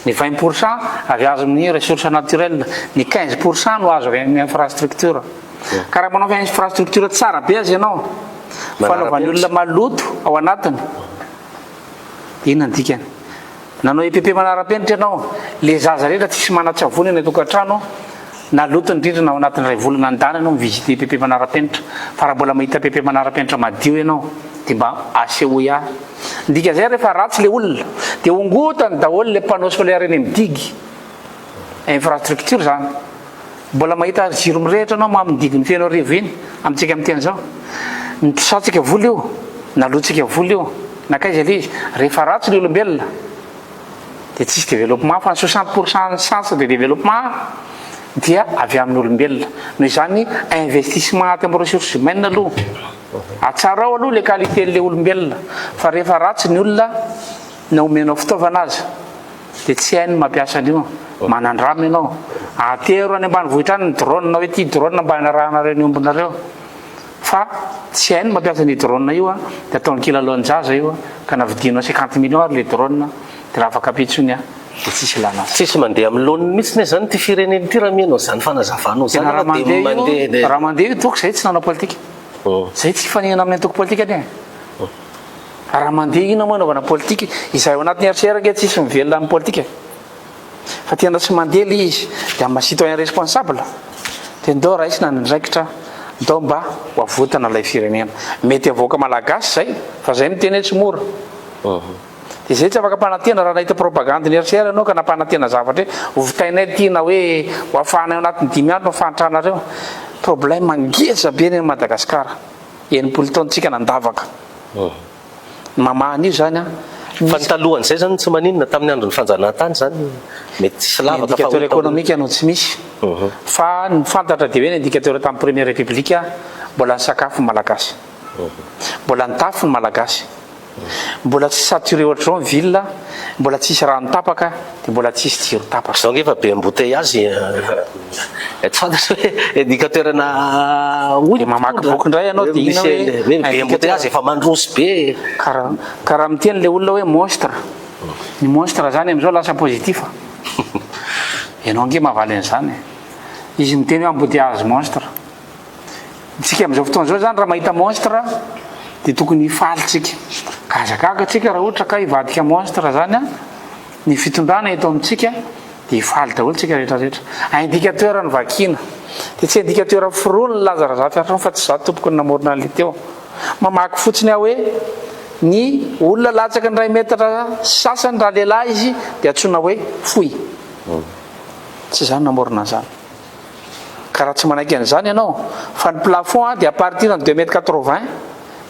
ny 20% avy azo amin'ny ressource naturelle ny 15% no azo avy amin'ny infrastructure ka raha manao infrastructure tsara be azy ianao fanaovan'ny olona maloto ao anatiny inona ny dikany nanao EPP manara-penitra ianao le zaza rehetra tsisy mana-tsavony ny tokantrano naloto indrindrina ao anatin'ny ray volana andana ianao mivisite EPP manara-penitra fa raha mbola mahita EPP manara-penitra madio ianao dia mba asehoia dikan'izay rehefa ratsy le olona dia ongotany daholo le panneau solaire eny midigy infrastructure zany mbola mahita jiro mirehitra anao mamidigy ny fianao rivo iny amintsika amin'teny zao nipisatsika vola io nalotsika vola io nakaiza le izy rehefa ratsy le olombelona dia tsisy développement fa ny 60% ny chance de développement dia avy amin'ny olombelona noho izany investissement aty amin'ny ressources humaines aloha atsara ao aloha le qualité n'le olombelona fa rehefa ratsy ny olona na omenao fitaovana azy dia tsy hainy mampiasa an'io manandrama ianao atero any ambanivohitra any ny drone hoe ty drone mba hanarahana ny ombonareo fa tsy hainy mampiasa ny drone io a dia ataony kilalaonjaza io a ka navidinao 50 millions ary le drone dia raha afaka apitsony a dia tsisy lana tsisy mandeha amin'ny laony mihitsy ne zany ty fireneny ty raha mianao zany fanazavanao zany raha mandeha io toko zay tsy nanao politika zay tsy fanihana amin'ny antoko politika ane raha mandeha ina moa anaovana politika izay ao anatin'ny RCR tsisy mivelona amin'ny politika fa tena tsy mandeha le izy dia amin'ny citoyen responsable dia ndao raha isy na nyndraikitra ndao mba hoavotana ilay firenena mety avoaka malagasy zay fa zay no tena tsy mora dia zay tsy afaka mpanantena raha nahita propagande ny RCR ianao ka nampanantena zavatra hoe ovitainay tiana hoe ho afahanay ao anatin'ny 10 andro no fantranareo problème angeza be ny Madagasikara enimpolo taontsika nandavaka mamahany io zany a fa ny talohan'izay zany tsy maninona tamin'ny andro ny fanjanahantany zany mety tsy lavaka indicateur économique anao tsy misy fa ny fantatra dia hoe ny indicateur tamin'ny première république mbola ny sakafo ny malagasy mbola ny tafo ny malagasy mbola tsy saturé ohatr'izao ny ville mbola tsisy rano tapaka dia mbola tsisy jiro tapaka zao ngefa be embouteillage tsy fantatra hoe indicateur na dia mamaky boky indray ianao dia ina be embouteillage efa mandroso be karaha miteny le olona hoe monstre ny monstre zany am'izao lasa positif ianao nge mahavaly an'izany izy miteny hoe embouteillage monstre tsika am'izao fotoana zao zany raha mahita monstre de tokony ifalitsika kazakakatsika raha ohatra ka ivadika monstre zany a ny fitondrana eto amitsika de ifaly daholo tsika rehetrarehetra indicateur ny vakina de tsy indicateur firony lazara zafy fa tsy za tompoko ny namorona le teo mamaky fotsiny aho hoe ny olona latsaka ny ray metatra sasany raha lehilahy izy de atsona hoe foy tsy zany namorona zany ka raha tsy manaiky an'izany ianao fa ny plafond de à partir de 2 m 80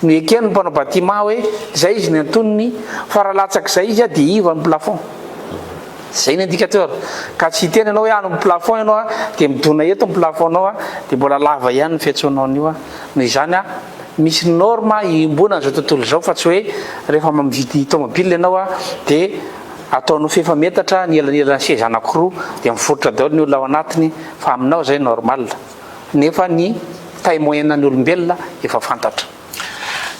no ekeny ny mpanao bâtiment hoe zay izy ny antonony fa raha latsaky zay izy a de iva ny plafond zay ny indicateur ka tsy hiteny ianao hoe ano ny plafond ianao a de midona eto ny plafond anao a de mbola lava ihany ny fiatsonao an'io a noho izany a misy norma imbonana zao tontolo zao fa tsy hoe rehefa mividy tomobile ianao a de ataonao fefa metatra ny elanelany seza anankiroa de mifototra daholo ny olona ao anatiny fa aminao zay normal nefa ny taille moyenne ny olombelona efa fantatra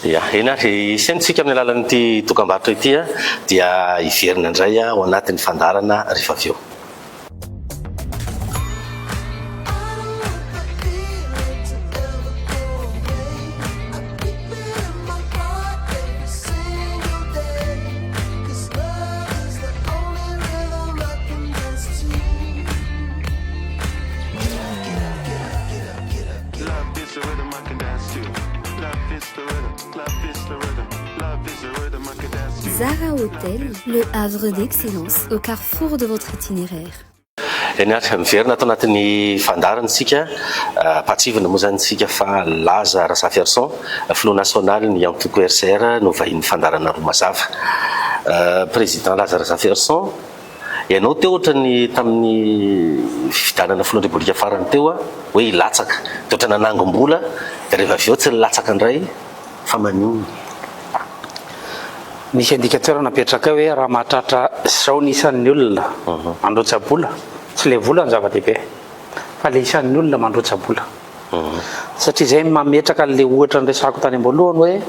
ya eny ary isentsika amin'ny alalan'ity dokam-barotra ity a dia iverina indray a ao anatin'ny fandarana rehefa avy eo Zara Hôtel, le havre d'excellence au carrefour de votre itinéraire. eny ary miverina atao anatin'ny fandarana sika patsivana moa zany sika fa laza Rasafy Arson flot national ny antoko RCR no vahin'ny fandarana roa mazava président Laza Rasafy Arson ianao teo ohatra ny tamin'ny fividanana filon-drebolika farany teo a hoe ilatsaka de ohatra nanangom-bola de rehefa avy eo tsy nilatsaka indray fa manino misy indicateur napetraka hoe raha mahatratra zao ny isan'ny olona mandrotsa-bola tsy le vola ny zava-dehibe fa le isan'ny olona mandrotsa-bola satria zay mametraka le ohatra nyresako tany am-boalohany hoe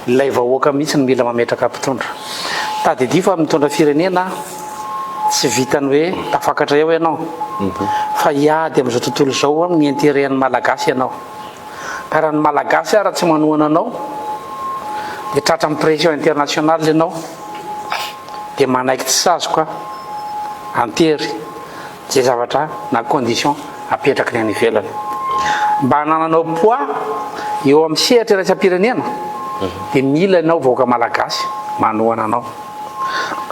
ilay vahoaka mihitsy ny mila mametraka mpitondra tady dia fa mitondra firenena tsy vitany hoe tafakatra eo ianao fa iady am'izao tontolo zao ny intérêt-ny malagasy ianao ka raha ny malagasy raha tsy manohana anao de tratra amin'ny pression internationale ianao de manaiky tsy sazoka antery zay zavatra na condition apetraky ny any ivelany mba hanananao poids eo amin'ny sehatra iraisam-pirenena de mila ianao vahoaka malagasy manohana anao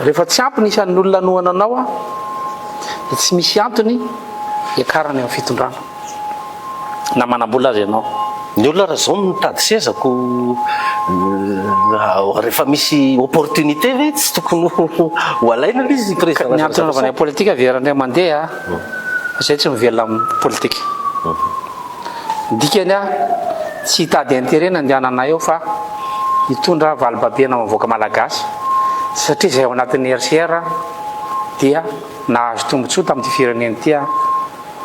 rehefa tsy ampy ny isan'ny olona anohana anao a de tsy misy antony iakarany amin'ny fitondrana na manam-bola azy ianao ny olona raha zao mitady sezako rehefa misy opportunité ve tsy tokony ho alaina izy président ny antony anaovana politika verandray mandeha fa zay tsy mivelona amin'ny politika dikany a tsy hitady intérêt na andehanana eo fa hitondra valibabena mavoaka malagasy satria zay ao anatin'ny RCR dia nahazo tombotsoa tamin'ity firenena ity a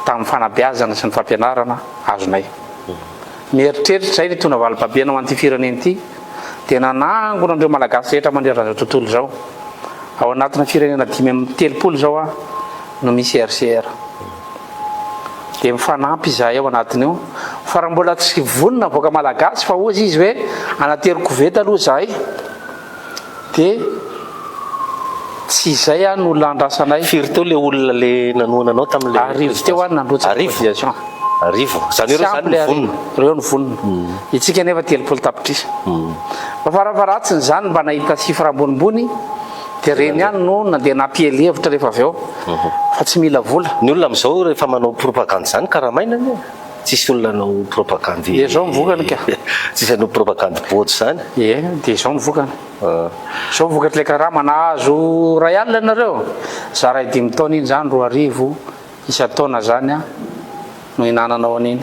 tamin'ny fanabeazana sy ny fampianarana azonay mieritreritra zay ny tondra valibabena ho an'ity firenena ity dia nanangona andreo malagasy rehetra mandrera zao tontolo zao ao anatina firenena 5 zao a no misy RCR de mifanampy izahay ao anatiny io fa raha mbola tsy vonona voaka malagasy fa ozy izy hoe anatery-koveta aloha zahay de tsy izay a no landrasanay firy teo le olona le nanohana anao tamin'le arivo teo any nandrotsy arivo arivo zany reo zany vonona reo ny vonona itsika nefa 30 tapitrisa fa farafaratsiny zany mba nahita sifra ambonimbony de reny ihany no nandeha nampiely hevitra rehefa avy eo fa tsy mila vola ny olona am'izao rehefa manao propagande zany karaha maina ny tsisy olona anao propagande de zao mivokany ka tsisy anao propagande bojo zany de zao mivokany zao mivokatra le karaha manahazo ray alina nareo za ray 5 taona iny zany 2 arivo isa-taona zany a no hinananao an'iny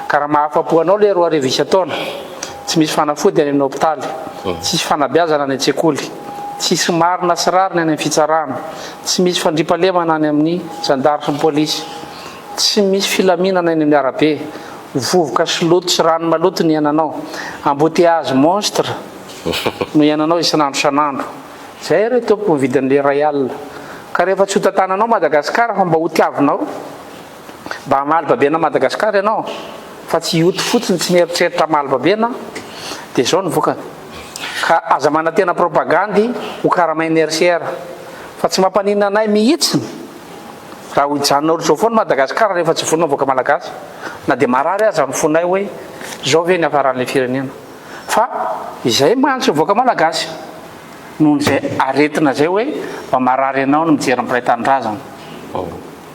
ka raha mahafapo anao le 2 arivo isa-taona tsy misy fanafody any amin'ny hôpitaly tsisy fanabeazana any an-tsekoly tsisy marina sy rariny any amin'ny fitsarana tsy misy fandripalemana any amin'ny gendarme sy ny polisy tsy misy filaminana any amin'ny arabe vovoka sy loto sy rano maloto ny iananao embouteillage monstre no iananao isan'andro san'andro zay re tompo vidin'le ray alina ka rehefa tsy hotantananao Madagasikara fa mba ho tiavinao mba hamahalibabena Madagasikara ianao fa tsy hoto fotsiny tsy mieritreritra mahalibabena dia zao ny vokany ka aza manantena propagandy ho karamainy RCR fa tsy mampaninana anay mihitsiny raha ho ijanona ohatr'izao foana Madagasikara rehefa tsy vonona voaka malagasy na dia marary aza ny fonay hoe zao ve ny hafaran'le firenena fa izay mantsy voaka malagasy noho n'izay aretina zay hoe mba marary ianao no mijery ny mpiray tanindrazana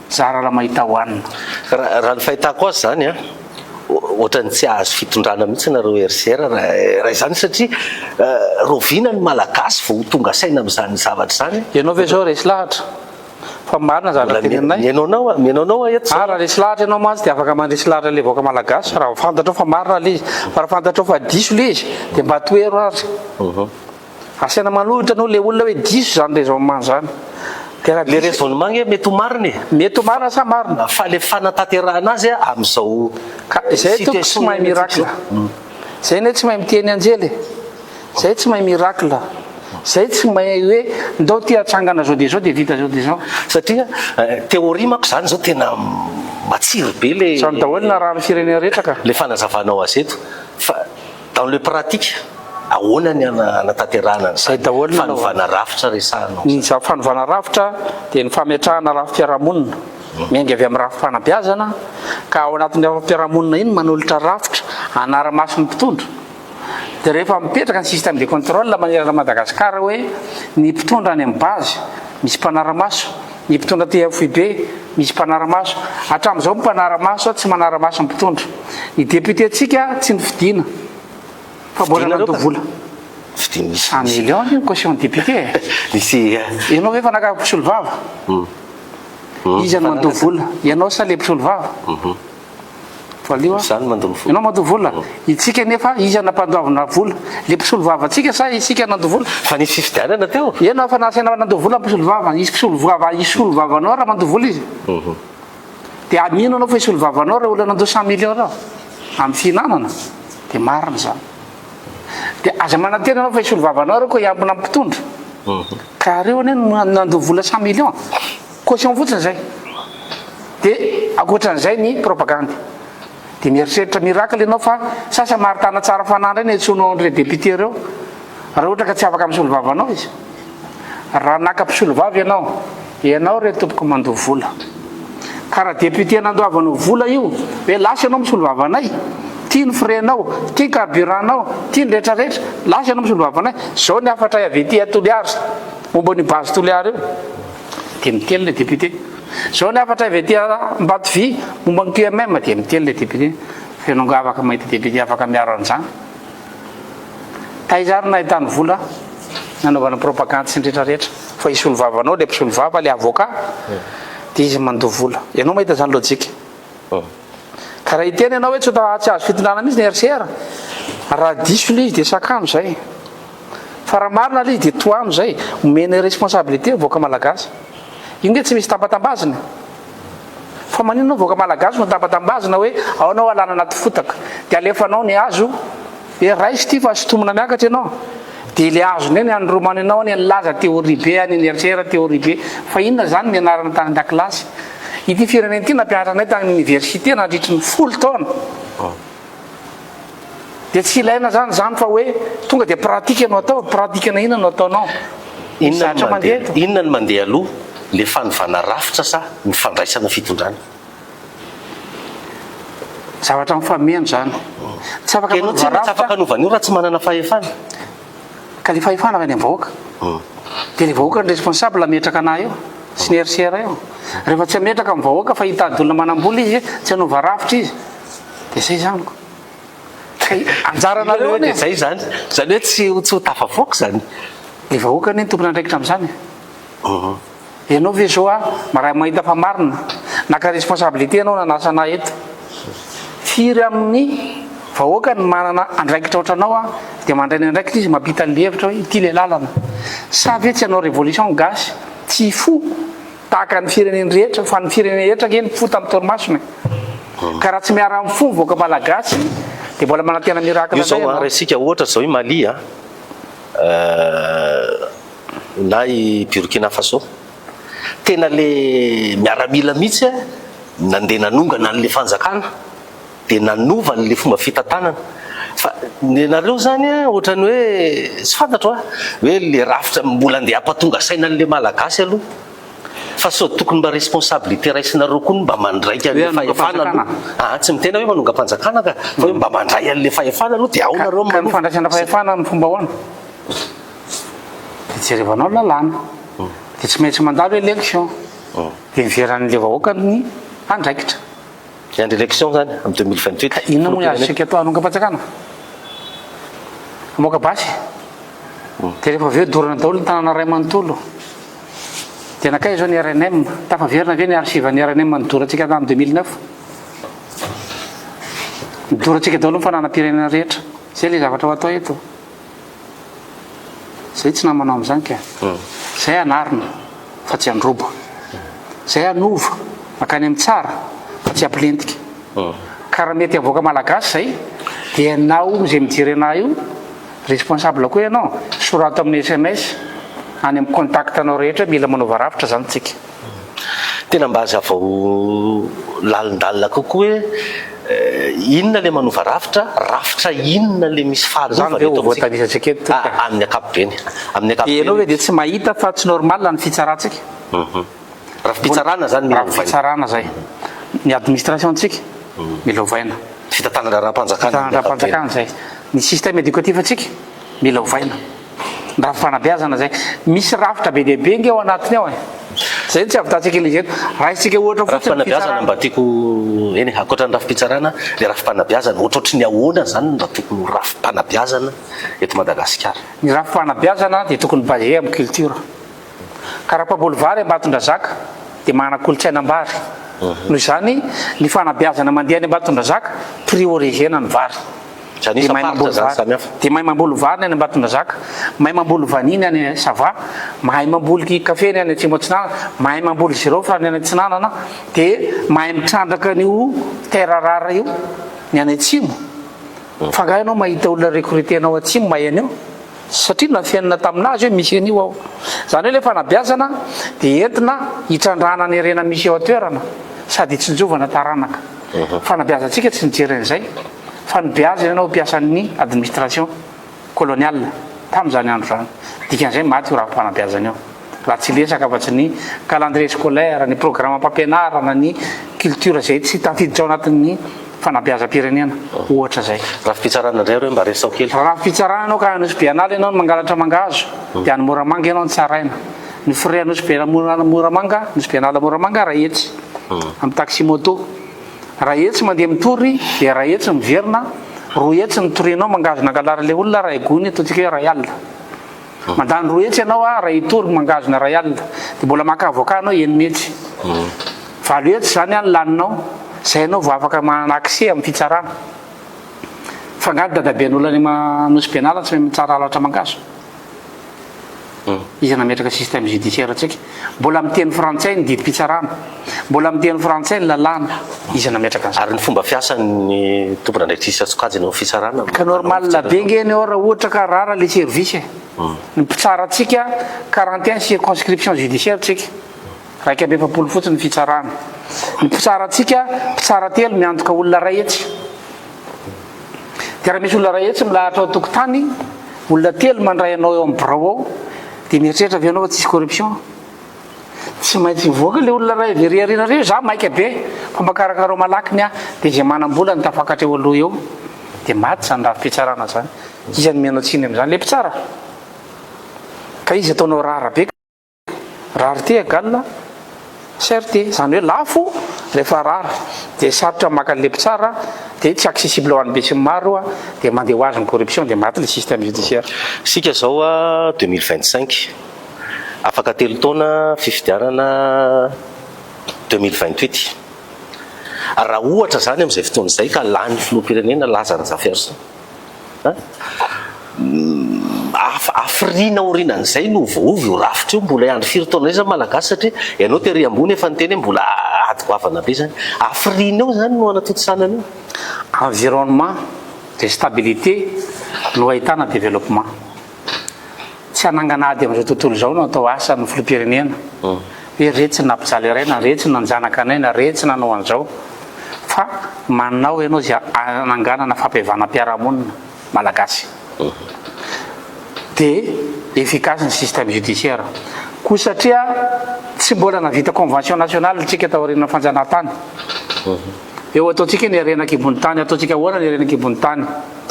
zara raha mahita hoanina raha ny fahitako azy zany a ohatrany tsy azo fitondrana mihitsy nareo RCR raha izany satria rovina ny malagasy vao ho tonga saina amin'izany zavatra zany ianao ve zao resy lahatra fa marina zavatra tenenay miainaonao eto raha resy lahatra ianao mantsy dia afaka mandresy lahatra le voaka malagasy raha fantatrao fa marina le izy fa raha fantatrao fa diso le izy dia mba toero azy asiana manolotra anao le olona hoe diso zany le zao man zany le raisonnement e mety ho marina mety ho marina sa marina fa le fanatanterahana azy amin'izao zay toko tsy mahay miracle zay ne tsy mahay miteny anjely zay tsy mahay miracle zay tsy mahay hoe ndao ty atsangana zao dia vita zao dia zao satria théorie manko zany zao tena matsiro be le zany daholo na raha ny firenena rehetra ka le fanazavanao azy eto fa dans le pratique ahoana ny anatanterahana zay daholo fanovana rafitra resahanao ny fanovana rafitra dia ny fametrahana rafim-piarahamonina miainga avy amin'ny rafim-panabeazana ka ao anatin'ny rafim-piarahamonina iny manolotra rafitra anara-maso ny mpitondra dia rehefa mipetraka ny système de contrôle manerana Madagasikara hoe ny mpitondra any amin'ny base misy mpanara-maso ny mpitondra TFUB misy mpanara-maso hatramin'izao mpanara-maso tsy manara-maso ny mpitondra ny député-tsika tsy ny fidina fa mbola nandovola fidina 100 millions iny caution député misy ianao efa naka mpisolo vava izy no mandovola ianao sa le mpisolo vava zany mandovo ianao mandovola itsika nefa izy nampandoavina vola le mpisolo vava atsika sa isika nandovola fa nisy fifidianana teo ianao fa nasaina nandovola mpisolo vava isy mpisolo vava isolo vavanao raha mandovola izy dia amino anao fa isolo vavanao raha olona nando 100 millions raha amin'ny fihinanana dia marina zany dia aza manantena anao fa isolo vavanao raha koa hiambina mpitondra ka reo ane nandovola 100 millions caution fotsiny zay dia akoatran'izay ny propagande dia mieritreritra miracle ianao fa sasa maritana tsara fanandra iny etsoinao an'ireo député reo raha ohatra ka tsy afaka misolo vavanao izy raha naka mpisolo vava ianao re tompoko mandoa vola ka raha député nandoavanao vola io hoe lasa ianao misolo vavanay tia ny frenao tia ny carburantnao tia ny rehetrarehetra lasa ianao misolo vavanay zao ny afatra avety atoliary momba ny base toliary io dia miteny le député zao ny afatra avety mbato vy momba ny QMM dia miteny le député fenongo afaka mahita député afaka miaro an'izany taizary nahitany vola nanaovana propagande sy ny rehetrarehetra fa isolo vavanao le mpisolo vava le avocat dia izy mandoa vola ianao mahita zany lojika ka raha hiteny ianao hoe tsy azo fitondrana mihitsy ny RCR raha diso le izy dia sakano zay fa raha marina le izy dia toano zay omena responsabilité voaka malagasy iny hoe tsy misy tambatambazina fa maninonao voaka malagasy no tambatambazina hoe aonao alana anaty fotaka dia alefanao ny azo hoe raisy ty fa sotomona miakatra ianao dia le azony eny andromana ianao any laza théorie be any RCR théorie be fa inona zany nianarana tany an-dakilasy ity firenena ity nampianatra anay tany université nandritry ny 10 taona dia tsy ilaina zany fa hoe tonga dia pratique anao atao pratique na inona no ataonao inona ny mandeha aloha le fanovana rafitra sa ny fandraisana fitondrana zavatra mifameno zany tsy afaka anovana io raha tsy manana fahefana ka le fahefana avy any amin'ny vahoaka dia le vahoaka ny responsable ametraka anah eo sy ny RCR eo rehefa tsy ametraka amin'ny vahoaka fa hitady olona manam-bola izy tsy hanova rafitra izy dia zay zaniko anjaranareo dia zay zany hoe tsy ho tafavoaka zany le vahoaka ny tompona andraikitra amin'izany ianao ve zao raha mahita fa marina naka responsabilité ianao nanasana eto firy amin'ny vahoaka ny manana andraikitra ohatranao dia mandray ny andraikitra izy mampita ny levitra hoe ity le lalana sa ve tsy hanao révolution gasy tsy fo tahaka ny fireneny rehetra fa ny fireneny rehetra keny fo tamin'ny torimasony ka raha tsy miara amin'ny fo voaka malagasy dia mbola manantena miracle io zao resika ohatra zao i Mali na i Burkina Faso tena le miaramila mihitsy nandeha nanongana an'le fanjakana dia nanova an'le fomba fitantanana fa ny nareo zany ohatrany hoe tsy fantatro hoe le rafitra mbola andeha hampatonga saina an'le malagasy aloha fa sao tokony mba responsabilité raisinareo koa mba mandraika an'le fahefana aloha tsy mitena hoe manonga-panjakana ka fa hoe mba mandray an'le fahefana aloha dia ao nareo ny fandraisana fahefana ny fomba hoana dia jerevanao lalàna dia tsy maintsy mandalo élection dia miveran'le vahoaka ny andraikitra andry élection zany amin'ny 2028 inona moa azosika atao hanonga-panjakana amoaka basy dia rehefa aveo dorana daholo ny tanàna ray manontolo dia nakay zao ny RNM tafaverina aveo ny archive ny RNM nidorantsika tamin'ny 2009 nidorantsika daholo ny fananam-pirenena rehetra zay le zavatra ho atao eto zay tsy namanao amin'izany ka zay anarina fa tsy androba zay anova makany amin'ny tsara fa tsy ampilentika ka raha mety avoaka malagasy zay dia ianao zay mijerena io responsable koa ianao sorato amin'ny SMS any amin'ny contact anao rehetra mila manaova rafitra zany tsika tena mba azavao lalindalina kokoa hoe inona le manova rafitra rafitra inona le misy fahazovoatanisasika eto amin'ny akapobeny amin'ny ianao hoe dia tsy mahita fa tsy normal ny fitsaratsika rafim-pitsarana zany rafim-pitsarana zay ny administration tsika mila ovaina fitantanana raha-mpanjakana zay ny système éducatif atsika mila ovaina ny rafi-panabeazana zay misy rafitra be dehibe nge ao anatiny ao zay tsy avitatsika elizeto raha isika ohatra rafi-panabeazana mba tiako eny akoatra ny rafi-pitsarana le rafi-panabeazana ohatraohatry ny ahoana zany mba tokony rafi-panabeazana eto Madagasikara ny rafi-panabeazana dia tokony basé amin'ny culture ka raha mpamboly vary Ambatondrazaka dia manana kolotsaina ambary noho izany ny fanabeazana mandeha ny Ambatondrazaka priorisena ny vary dia mahay mamboly vary ny any Ambatondrazaka mahay mamboly vaniny any Sava mahay mamboly kafe ny any Atsimo-Atsinanana mahay mamboly girofle ny any Atsinanana dia mahay mitrandraka n'io terre rare io ny any Atsimo fa ngahy ianao mahita olona recrutenao Atsimo mahay an'io satria na fiainana taminazy hoe misy an'io ao zany hoe le fanabeazana dia entina hitrandrana ny rena misy eo atoerana sady hitsinjovana taranaka fanabeazantsika tsy nijeren'izay fa nibeaza ianao mpiasan'ny administration coloniale tamin'izany andro zany dikan'izay maty io raha-panabeazana eo raha tsy lesaka fa tsy ny calendrier scolaire ny programme mpampianarana ny culture zay tsy tafiditra ao anatin'ny fanabeazam-pirenena ohatra zay rafi-pitsarana indray reo mba resao kely rafi-pitsarana anao ka anosy bianala ianao no mangalatra mangazo dia any Moramanga ianao ny tsaraina ny frais anosy Moramanga nosy bianala Moramanga raha etsy amin'ny taxi moto raha etsy mandeha mitory dia raha etsy miverina roa etsy nitorinao mangazo nangalary le olona raha igony ataontsika hoe rayal mandany roa etsy ianao raha itory mangazona rayal dia mbola maka avocat anao enimetsy valo etsy zany any laninao zay anao vo afaka manana accès amin'ny fitsarana fa ngady dadaben'olona ny manosy bianala tsy mitsara alatra mangazo izy nametraka système judiciaire tsika mbola miteny frantsay ny didy fitsarana mbola miteny frantsay ny lalàna izy nametraka ary ny fomba fiasan'ny tompona andraikitrisy sokajy ny fitsarana ka normal be ngeny ao raha ohatra ka rara le service ny mpitsara tsika 41 circonscription judiciaire tsika raika amby efapolo fotsiny ny fitsarana ny mpitsara tsika mpitsara telo miantoka olona ray etsy dia raha misy olona ray etsy milahatra ao tokotany olona telo mandray anao eo amin'ny birao ao dia mieritreritra avy anao tsisy corruption tsy maintsy mivoaka le olona ray veriarina reo za maika be fa makarakara malakiny dia zay manam-bola ny tafakatra eo aloha eo dia maty zany rafi-pitsarana zany izy ny mianao tsiny amin'izany le mpitsara ka izy ataonao rara be rarité égale cherté zany hoe lafo rehefa rara dia sarotra maka le mpitsara dia tsy accessible ho an'ny be sy ny maro dia mandeha ho azy ny corruption dia maty le système judiciaire sika zao 2025 afaka telo taona fifidianana 2028 raha ohatra zany amin'izay fotoan'izay ka lany filoham-pirenena Lazare Zafersa afrina orinan'izay no voovy io rafitra io mbola andro firy taona zay malagasy satria ianao tery ambony efa niteny hoe mbola adygoavana be zany afrina eo zany no anatotosanana io environnement de stabilité no ahitana développement tsy ananganady amin'izao tontolo zao no atao asa ny filoham-pirenena hoe retsy na mpijaly iray na retsy na njanaka anay na retsy nanao an'izao fa manao ianao zay ananganana fampihavanam-piarahamonina malagasy dia efficace ny système judiciaire koa satria tsy mbola navita convention nationale tsika atao aoriana fanjanahantany eo ataontsika ny arenan-kibony tany ataontsika ahoana ny arenan-kibony tany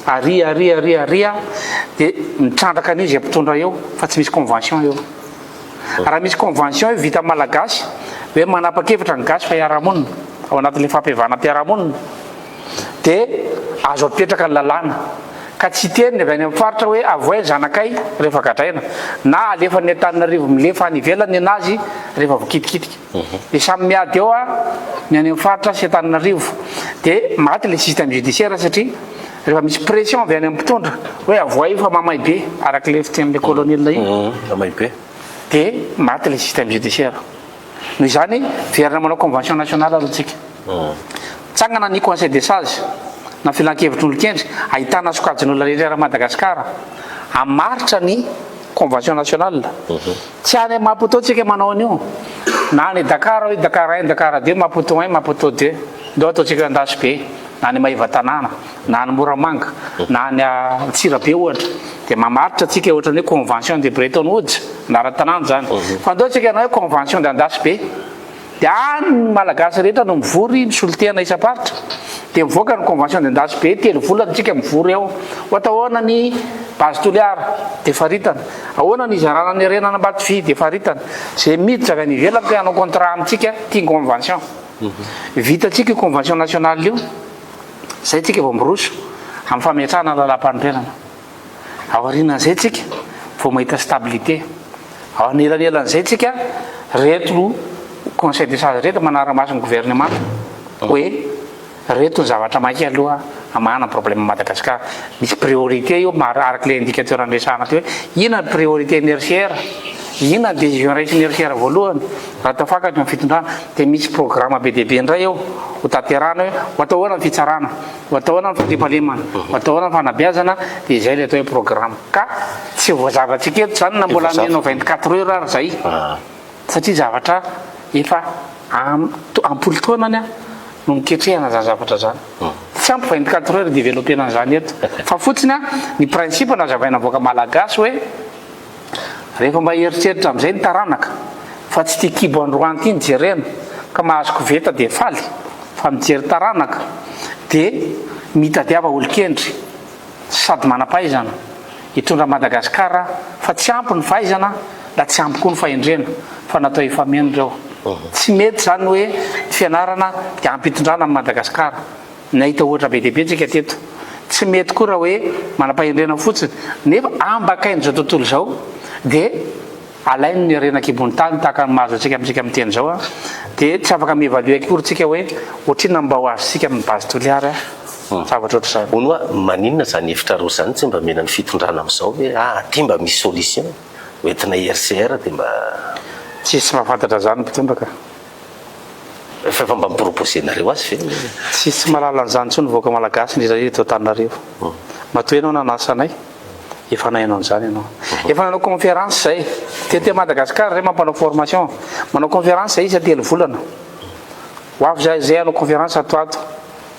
aria dia mitrandraka an'io zay mpitondra eo fa tsy misy convention eo raha misy convention io vita malagasy hoe manapa-kevitra ny gasy fa hiarahamonina ao anatin'le fampihavanam-piarahamonina dia azo apetraka ny lalàna ka tsy teny avy any amin'ny faritra hoe avoay zanakay rehefa gadraina na alefa ny Antananarivo milefa any ivelany anazy rehefa voakitikitika dia samy miady eo ny any amin'ny faritra sy Antananarivo dia maty le système judiciaire satria rehefa misy pression avy any amin'ny mpitondra hoe avoay fa mamay be arak'le fiten'le colonial iny mamay be dia maty le système judiciaire noho izany verina manao convention nationale alohantsika tsangana ny conseil des sages na filan-kevitr'olon-kendry ahitana sokajin'olona rehetra Madagasikara amaritra ny convention nationale tsy any Maputo tsika manao an'io na ny Dakar hoe Dakar 1 Dakar 2 Maputo 1 Maputo 2 ndao ataontsika Andasy be na ny Maiva tanàna na ny Moramanga na ny Tsirabe ohatra dia mamaritra tsika ohatran'ny hoe convention de Bretton Woods nara-tanàna zany fa ndao tsika anao hoe convention de Andasy be dia any malagasy rehetra no mivory ny solotena isa-paritra dia mivoaka ny convention de Andasy be 3 volana tsika mivory eo ohatra ahoana ny base toliara dia faritana ahoana ny zarana ny renana Ambatovy dia faritana zay miditra avy any ivelany ka hanao contrat amintsika tia convention vitatsika io convention nationale io zay tsika vao miroso amin'ny fametrahana lalam-panorenana ao aorianan'izay tsika vao mahita stabilité ao anelan'elan'izay tsika reto conseil des sages reto manara-maso ny gouvernement hoe reto ny zavatra mainky aloha amana problème Madagasikara misy priorité io arak'le indicateur andresana ty hoe ina ny priorité inertiaire ina ny décision raisy inertiaire voalohany raha tafakatra amin'ny fitondrana dia misy programme be dehibe indray eo ho tanterana hoe atao ahoana ny fitsarana atao ahoana ny fandriampahalemana atao ahoana ny fanabeazana dia izay le atao hoe programme ka tsy voazavatsika eto zany na mbola aminao 24 heures ary zay satria zavatra efa ampolitaonany no miketrehana zany zavatra zany tsy ampy 24 heures développena zany eto fa fotsiny ny principe nazavaina avoaka malagasy hoe rehefa mba heritreritra amin'izay ny taranaka fa tsy tia kibo androany ity ny jerena ka mahazo koveta dia faly fa mijery taranaka dia mitadiava olo-kendry sady manam-pahaizana hitondra Madagasikara fa tsy ampy ny fahaizana la tsy ampy koa ny fahendrena fa natao ifameno reo tsy mety zany hoe fianarana dia ampy hitondrana amin'ny Madagasikara nahita ohatra be dehibe tsika teto tsy mety koa raha hoe manam-pahendrena fotsiny nefa ambakainy zao tontolo zao dia alainy ny arenan-kibony tany tahaka ny mahazo atsika amintsika miteny zao dia tsy afaka mievalue akory tsika hoe ohatrina mba ho azontsika amin'ny base toliara zavatra oatra zany ono a maninona zany hevitra roa zany tsy mba mena ny fitondrana amin'izao hoe ty mba misy solution hoentina IRCR dia mba tsisy mahafantatra zany mpitondraka fa mba miproposenareo azy fe tsisy malala an'izany tsony voaka malagasy ndrindra eto Antananarivo matoa ianao nanasanay efa nainao an'izany ianao efa nanao conférence zay tete Madagasikara ray mampanao formation manao conférence zay isa 3 volana ho avy zay anao conférence atoato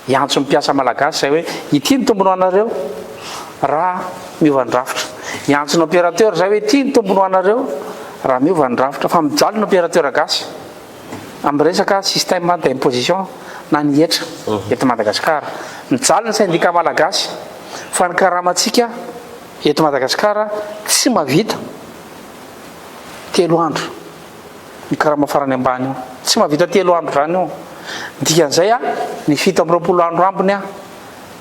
hiantso mipiasa malagasy zay hoe ity ny tombony anareo raha miova ny rafitra hiantso ny opérateur zay hoe ity ny tombony anareo raha miova ny rafitra fa mijaly ny opérateur gasy amin'ny resaka système d'imposition na ny hetra eto Madagasikara mijaly ny syndicat malagasy fa ny karamatsika eto Madagasikara tsy mavita 3 andro ny karama farany ambany io tsy mavita 3 andro zany io dikan'izay ny 7 andro ambony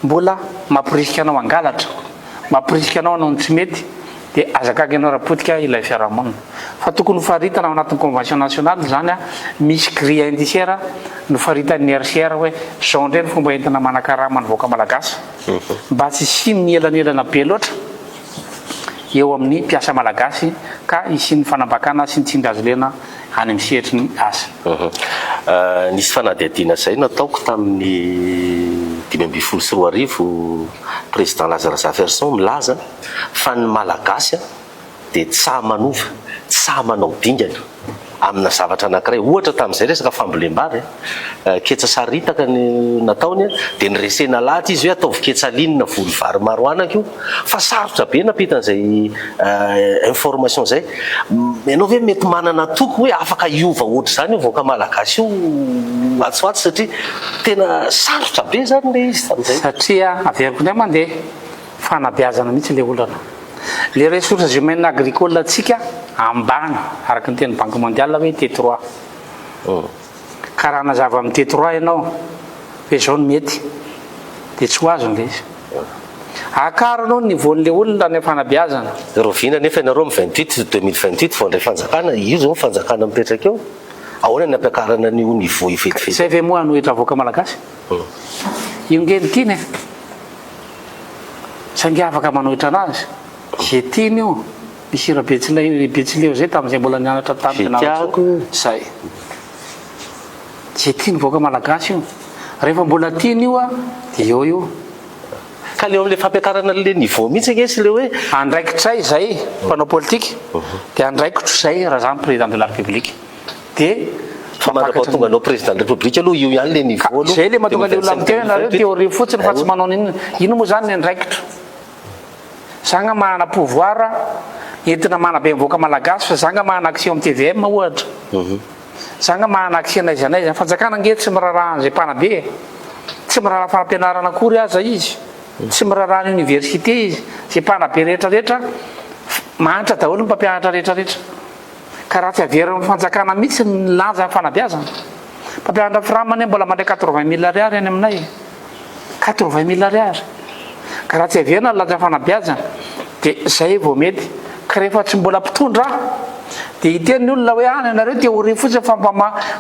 mbola mampirisika anao angalatra mampirisika anao anao ny tsy mety dia azakaka ianao rapotika ilay fiarahamonina fa tokony faritana ao anatin'ny convention nationale zany misy grille indiciaire no faritan'ny IRCR hoe zao indray ny fomba entina manakarama ny voaka malagasy mba tsy siny ny elanelana be loatra eo amin'ny mpiasa malagasy ka isiny fanambakana sy nitsindry azo lena any amin'ny sehetry ny asa nisy fanadihadiana zay nataoko tamin'ny 2014 président Lazare Zaverson milaza fa ny malagasy dia tsa manova tsa manao dingana amina zavatra anankiray. Ohatra tamin'izay resaka fambolem-bary ketsa saritaka ny nataony dia nyresena lahatra izy hoe ataovy ketsalinina volo vary maro anaka io, fa sarotra be napitan'izay information zay. Ianao hoe mety manana toko hoe afaka iova ohatra zany io vaoaka malagasy io atsoatsy, satria tena sarotra be zany le izy tamin'izay. Satria averiko indray mandeha fanabeazana mihitsy le olana, le ressources humaines agricole atsika ambany araka ny teny banque mondiale hoe T3. Ka raha nazava amin'ny T3 ianao hoe zao no mety dia tsy ho azony le izy. Akaranao ny voan'le olona ny fanabeazana. Roviana nefa ianareo amin'ny 2028 vao indray fanjakana, io zao fanjakana mipetraka eo. Ahoana ny ampiakarana ny niveau ifetifety. Zay ve moa anohitra avoaka malagasy? Io ngeny tiany saingy afaka manohitra anazy. Zay tiany io misy Betsileo zay tamin'izay mbola nianatra tamin'ny zay. Zay tiany voaka malagasy io. Rehefa mbola tiany io dia eo. Ka leo amin'ilay fampiakarana le niveau mihitsy agnetsy le hoe andraikitray zay mpanao politika dia andraikitro zay raha zany président de la république dia fa mandrapahatonga anao président de la république aloha io ihany le niveau aloha. Zay le mahatonga le olona miteo ianareo théorie fotsiny fa tsy manao ino moa zany ny andraikitro. Zanga mahana pouvoir entina manabe mivoaka malagasy fa zanga mahana action amin'ny TVM ohatra. Zanga mahana action n'aiza n'aiza. Fanjakana nge tsy miraraha an'izay mpanabe, tsy miraraha fampianarana akory aza izy, tsy miraraha ny université izy. Zay mpanabe rehetrarehetra manitra daholo ny mpampianatra rehetrarehetra. Ka raha tsy averin'ny fanjakana mihitsy ny lanja ny fanabeazana. Mpampianatra firamany mbola mandray 80 000 ariary any aminay, 80 000 ariary. Ka raha tsy averina ny lanja fanabeazana dia zay vao mety. Ka rehefa tsy mbola mpitondra dia hiten'ny olona hoe any ianareo théorie fotsiny fa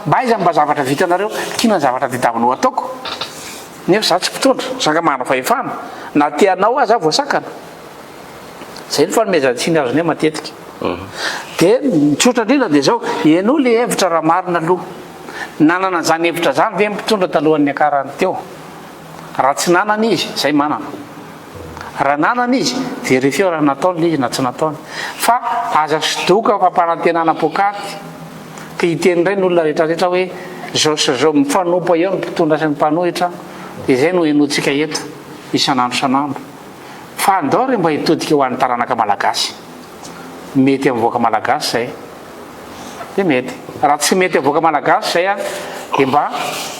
mbaiza mba zavatra vitanareo, kina ny zavatra tadiavinao ataoko. Nefa za tsy mpitondra, zanga mahana fahefana na tianao aza voasakana. Zay ny fanomezantsiny azonay matetika. Dia mitsotra indrindra dia zao, ianao le hevitra raha marina aloha. Nanana zany hevitra zany ve mpitondra talohan'ny akarany teo? Raha tsy nanana izy, zay manana. Raha nanana izy, vérifier raha nataony le izy na tsy nataony. Fa aza sidoka fampanantenana pokaty. Ka hiteny indray ny olona rehetrarehetra hoe zao sy zao mifanompo eo ny mpitondra sy ny mpanohitra, dia zay no henoantsika eto isan'andro san'andro. Fa andao re mba hitodika ho an'ny taranaka malagasy. Mety amivoaka malagasy zay dia mety. Raha tsy mety avoaka malagasy zay dia mba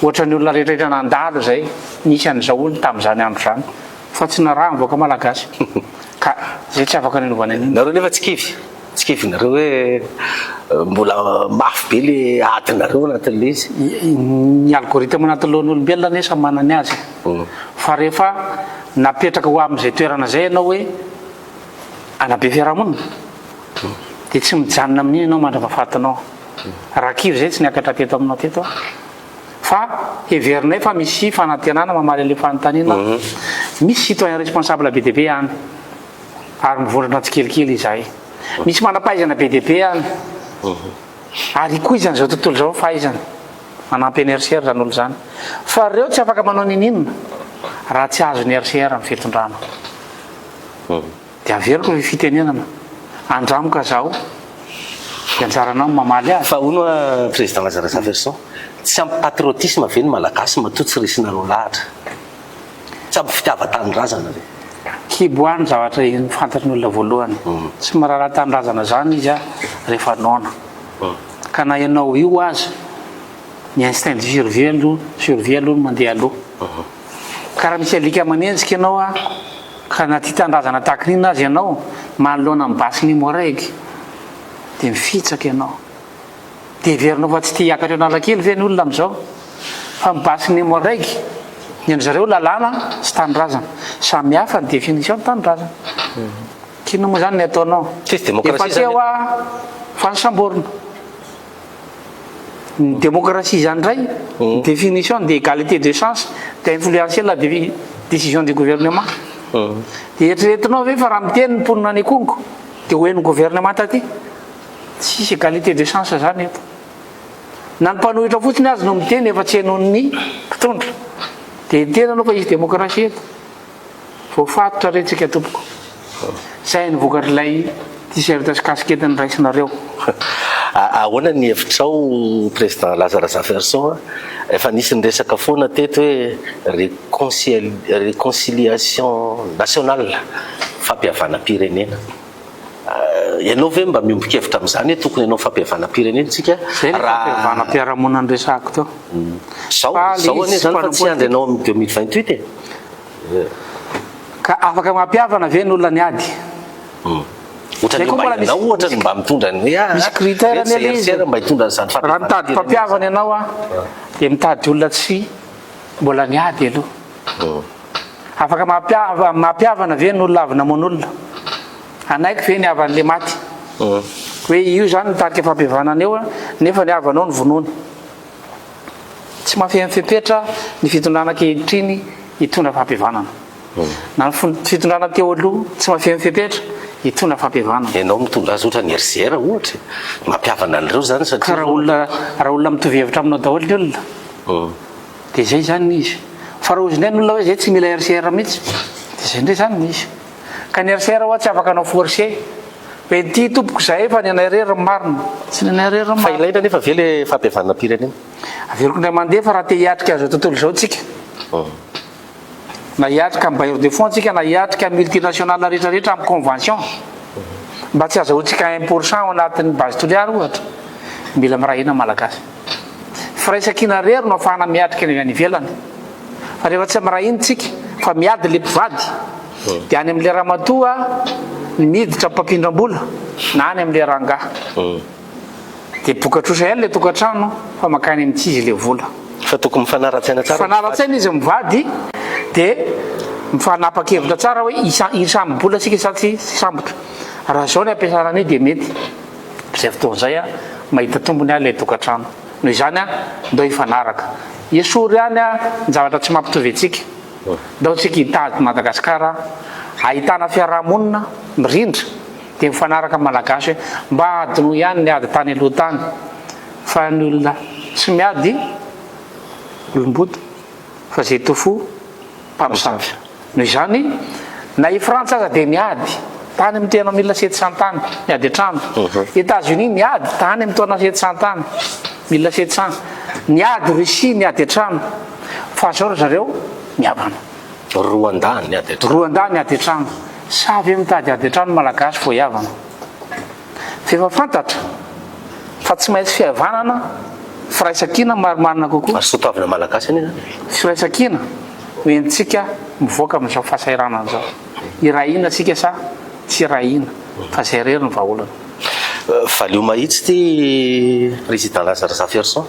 ohatra ny olona rehetrarehetra nandalo zay nisy an'izao olona tamin'izany andro zany, fa tsy naraha avoaka malagasy. Ka zay tsy afaka nanovana an'iny. Nareo nefa tsy kifinareo hoe mbola mafy be le adinareo anatin'le izy. Ny algorithme anatin'ny olombelona ane samy manany azy. Fa rehefa napetraka ho amin'izay toerana zay ianao hoe anabe fiarahamonina dia tsy mijanona amin'iny ianao mandrapahafatinao. Raha kivy zay tsy niakatra teto aminao teto. Fa heverinay fa misy fanantenana mamaly le fanontaniana. Misy citoyen responsable be dia be any ary mivondrona tsikelikely izahay. Misy manampahaizana be dia be any ary koa izany zao tontolo zao fahaizana manampy ny RCR zany olo zany. Fa reo tsy afaka manao ninina raha tsy azo ny RCR amin'ny fitondrana. Dia averiko ny fitenenana andramoka zao dia anjaranao mamaly azy. Fa hono président Lazarasa Verson, tsy ampy patriotisme ve ny malagasy matoa tsy risinareo lahatra, tsy ampy fitiava-tanindrazana ve? Kiboany zavatra fantatry ny olona voalohany, tsy marara tanindrazana zany izy rehefa naona. Ka na ianao io azy ny instinct de survie aloha mandeha aloha. Ka raha misy alika manenjika ianao ka na tia tanindrazana tahaka n'inona azy ianao manoloana mibasy ny moraiky dia mifitsaka ianao. Dia heverinao fa tsy tia hiakatra analakely ve ny olona amin'izao, fa mibasy ny moraiky ny an'zareo lalàna sy tanindrazana. Samy hafa ny définition ny tanindrazana. Kino moa zany ny ataonao? Efa teo fanisamborona. Ny démocratie zany indray, ny définition de égalité de chance dia influencer la décision du gouvernement. Dia eritreretinao ve fa raha miteny ny mponina any kongo dia hoen'ny gouvernement taty? Tsisy égalité de chance zany eto. Na ny mpanohitra fotsiny azy no miteny efa tsy henon'ny mpitondra dia tena anao fa izy démocratie eto. Voafatotra retsika tompoko. Zay ny vokatr'ilay t-shirt sy casquette nyraisinareo. Ahoana ny hevitrao président Lazare Zaverson efa nisy ny resaka foana teto hoe réconciliation nationale fampihavana-pirenena. Ianao ve mba miombon-kevitra amin'izany hoe tokony ianao fampihavana-pirenena tsika raha fampiarahamonina ny resako teo. Zao anie zany fa tsy andry ianao amin'ny 2028 e. Ka afaka mampiavana ve ny olona ny ady? Ohatranao ohatra mba mitondra ny misy critère mba hitondra n'izany raha mitady mpampiavana ianao dia mitady olona tsy mbola ny ady aloha. Afaka mampiavana ve ny olona avy namon'olona? Anaiky ve ny avan'le maty? Hoe io zany nitarika fampihavanana eo nefa ny avanao ny vonony. Tsy mafemifepetra ny fitondrana ankehitriny hitondra fampihavanana. Na ny fitondrana teo aloha tsy mafemifepetra hitondra fampihavanana. Ianao mitondra azy ohatra ny RCR ohatra mampiavana an'ireo zany satria raha olona mitovy hevitra aminao daholo ny olona dia zay zany izy. Fa raha ozy ny olona hoe zay tsy mila RCR mihitsy dia zay ndray zany izy. Ka ny RCR hoa tsy afaka anao forcé hoe ty tompoko zay efa ny anay rery marina tsy ny anay rery marina. Fa ilaina nefa ve le fampihavana-pirenena? Averiko indray mandeha fa raha te hiatrika azo tontolo izao tsika. Na hiatrika amin'ny bailleur de fonds tsika na hiatrika multinational rehetrarehetra amin'ny convention mba tsy azahoantsika 1% ao anatin'ny base toliary ohatra mila mirahina malagasy. Firaisan-kina rery no ahafahana miatrika ny any ivelany. Fa rehefa tsy mirahina tsika fa miady le mpivady dia any amin'le ramatoa ny miditra mpampindram-bola na any amin'le rangaha dia bokatrosa ihany le tokantrano fa makany amin'tsy izy le vola. Fa tokony mifanara-tsaina tsara. Mifanara-tsaina izy mivady dia mifanapa-kevitra tsara hoe isambola sika sa tsy sambotra. Raha zao ny ampiasana an'io dia mety. Izay fotoan'izay mahita tombony le tokantrano. Noho izany ndao hifanaraka. Esory ihany ny zavatra tsy mampitovy antsika. Ndao tsika hitady Madagasikara ahitana fiarahamonina mirindra dia mifanaraka malagasy hoe mba adino ihany ny ady tany aloha tany fa ny olona tsy miady olom-bota fa zay tofo mpamosavy. Noho izany na i Frantsa aza dia niady tany amin'ny tena 1700 tany miady an-trano. États-Unis niady tany amin'ny taona 700 tany 1700. Niady Russie niady an-trano fa zao zareo miavana. Rwanda niady an-trano. Savy mitady ady an-trano malagasy vao hiavana. Fefa fantatra fa tsy maintsy fihavanana firaisan-kina marimarina kokoa. Sotoavina malagasy anie zany. Firaisan-kina hoentsika mivoaka amin'izao fahasairana an'izao. Irahina sika sa tsy irahina fa zay rery ny vahaolana. Valio mahitsy ty président Lazare Zaverson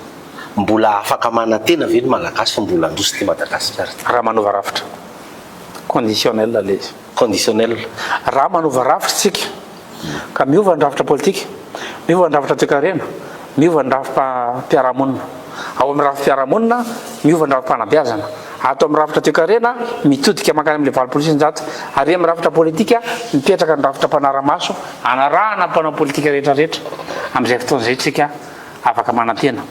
mbola afaka manantena ve ny malagasy fa mbola androso ty Madagasikara? Raha manova rafitra conditionnel le izy. Conditionnel. Raha manova rafitra tsika ka miova ny rafitra politika, miova ny rafitra toe-karena, miova ny rafim-piarahamonina. Ao amin'ny rafim-piarahamonina miova ny rafim-panabeazana. Ato amin'ny rafitra toe-karena mitodika makany amin'le valopolo sy sivinjato. Ary amin'ny rafitra politika mipetraka ny rafitra mpanara-maso anarahana mpanao politika rehetrarehetra. Amin'izay fotoan'izay tsika afaka manantena.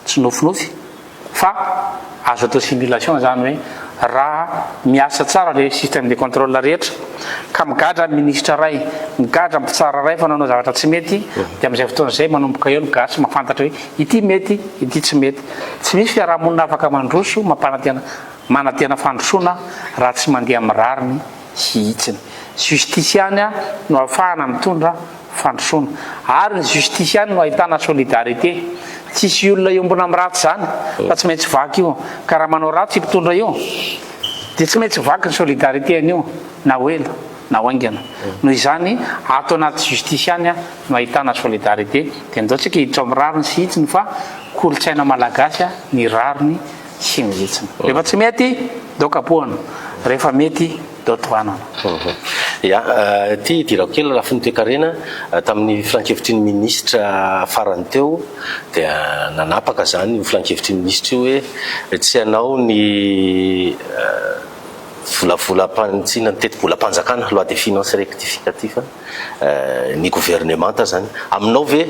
Tsy nofinofy fa azo atao simulation zany hoe raha miasa tsara le système de contrôle rehetra ka migadra ministra ray migadra mpitsara ray fa nanao zavatra tsy mety dia amin'izay fotoan'izay manomboka eo migasy mafantatra hoe ity mety ity tsy mety. Tsy misy fiarahamonina afaka mandroso manantena fandrosoana raha tsy mandeha amin'ny rariny sy hitsiny. Justisiany no ahafahana mitondra fandrosoana ary ny justisiany no ahitana solidarité. Tsisy olona io mbona amin'ny ratsy zany fa tsy maintsy vaky io. Ka raha manao ratsy mpitondra io dia tsy maintsy vaky ny solidarité an'io na hoela na hoaingana. Noho izany ato anaty justisiany no ahitana solidarité dia ndao tsika hiditra amin'ny rariny sy hitsiny fa kolotsaina malagasy ny rariny sy ny hitsiny. Rehefa tsy mety dao kapohana, rehefa mety dao tohanana. Ya ty dirako kely lafiny toe-karena tamin'ny filan-kevitry ny ministra farany teo dia nanapaka zany io filan-kevitry ny ministra io hoe tsy hanao ny volavolam-panitsina ny teti-bolam-panjakana loi de finance rectificatif ny gouvernementa zany aminao ve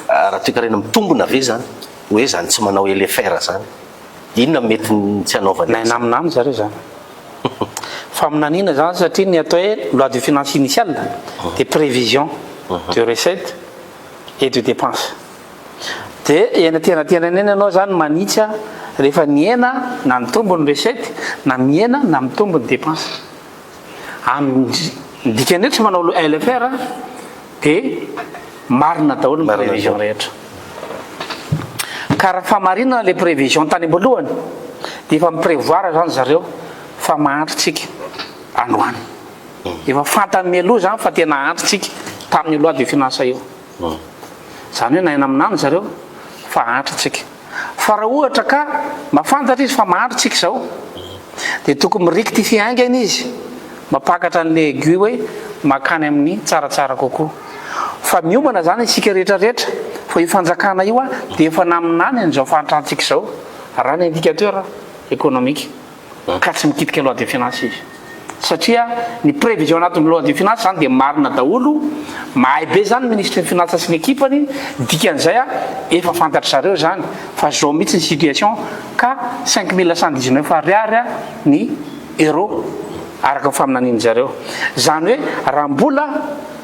raha toe-karena mitombona ve zany hoe zany tsy manao LFR zany inona mety tsy hanaovana naminamin zareo zany fa aminanina zany satria ny atao hoe loi de finance initiale dia prévision de recette et de dépense. Dia ena tenantenany eny ianao zany manitsy rehefa niena na mitombony recette na miena na mitombony dépense. Dikany rehetra manao LFR dia marina daholo ny prévision rehetra. Ka raha famarinana le prévision tany am-boalohany dia efa miprévoir zany zareo fa mahantritsika androany. Efa fantany mialoha zany fa tena hantritsika tamin'ny loi de finance io. Zany hoe naina aminany zareo fa hantritsika. Fa raha ohatra ka mafantatra izy fa mahantritsika zao dia tokony mirectifier aingana izy, mapakatra an'le aiguille hoe makany amin'ny tsaratsara kokoa. Fa miomana zany isika rehetrarehetra fa io fanjakana io dia efa naminany an'izao fahantrantsika zao raha ny indicateur économique ka tsy mikitika loi de finance izy. Satria ny prévision anatin'ny loi de finance zany dia marina daholo, mahay be zany ministre ny finance sy ny ekipany, dikan'izay efa fantatry zareo zany fa zao mihitsy ny situation ka 5119 ariary ny euro araka ny faminaniany zareo. Zany hoe raha mbola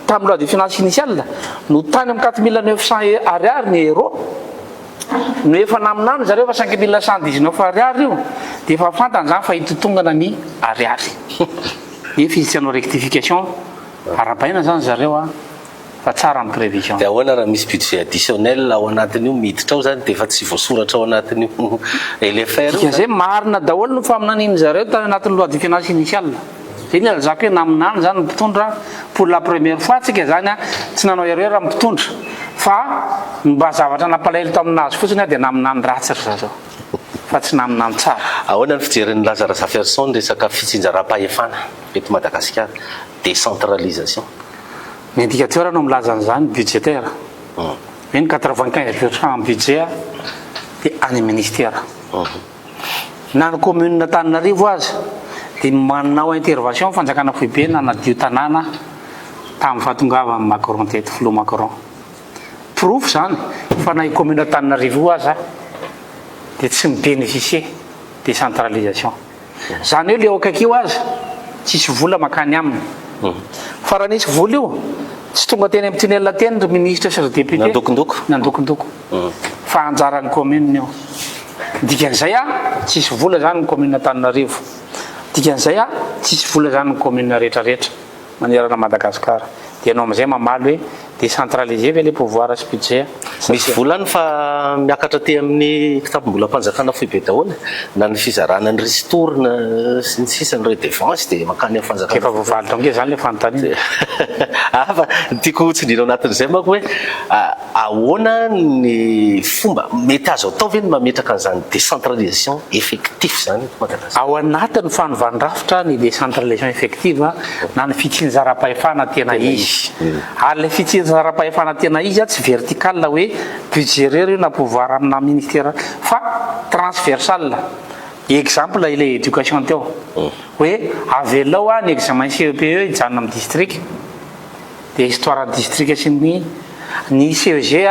tamin'ny loi de finance initiale no tany amin'ny 4900 ariary ny euro no efa naminany zareo fa 5119 ariary io dia efa fantany zany fa hitotongana ny ariary. Efa izy tsy hanao rectification arabaina zany zareo fa tsara ny prévision. Dia ahoana raha misy budget additionnel ao anatin'io miditra ao zany dia efa tsy voasoratra ao anatin'io LFR. Zay marina daholo no faminaniny zareo tany anatin'ny loi de finance initiale. Zay ny alzako hoe naminany zany mpitondra pour la première fois tsika zany tsy nanao erreur mpitondra fa mba zavatra nampalahelo taminazy fotsiny dia naminany ratsy ry zareo fa tsy naminany tsara. Ahoana ny fijeren'ny Lazare Zaferson resaka fitsinjaram-pahefana eto Madagasikara, décentralisation. Ny indicateur no milaza an'izany budgétaire. Hoe ny 95% budget dia any ministère. Na ny commune Antananarivo azy dia manao intervention fanjakana foibe na nadio tanàna tamin'ny fahatongava amin'ny Macron teto Flo Macron. Proof zany fa na commune Antananarivo azy dia tsy mibénéficier décentralisation. Zany hoe le akakio azy tsisy vola makany aminy. Fa raha nisy vola io tsy tonga teny amin'ny tunnel teny ry ministre sy ry député nandokondoko fa anjaran'ny commune io. Dikan'izay tsisy vola zany ny commune Antananarivo. Dikan'izay tsisy vola zany ny commune rehetrarehetra manerana Madagasikara. Dia ianao amin'izay mamaly hoe décentraliser ve le pouvoir sy budget. Misy volany fa miakatra te amin'ny kitapo-mbolam-panjakana foibe daholo na ny fizarana ny ristour na sy ny sisa ny redevance dia makany amin'ny fanjakana. Efa voavaly tonga zany le fanontaniana. Fa tiako tsindrina ao anatin'izay manko hoe ahoana ny fomba mety azo atao ve ny mametraka an'izany décentralisation effectif zany Madagasikara. Ao anatin'ny fanovàn-drafitra ny décentralisation effective na ny fitsinjaram-pahefana tena izy. Ary le fitsinjaram-pahefana tena izy tsy vertical hoe budget io na pouvoir amina ministère fa transversal. Exemple ile éducation teo hoe avelao ny examen CEPE hijanona amin'ny district dia histoire district sy ny CEG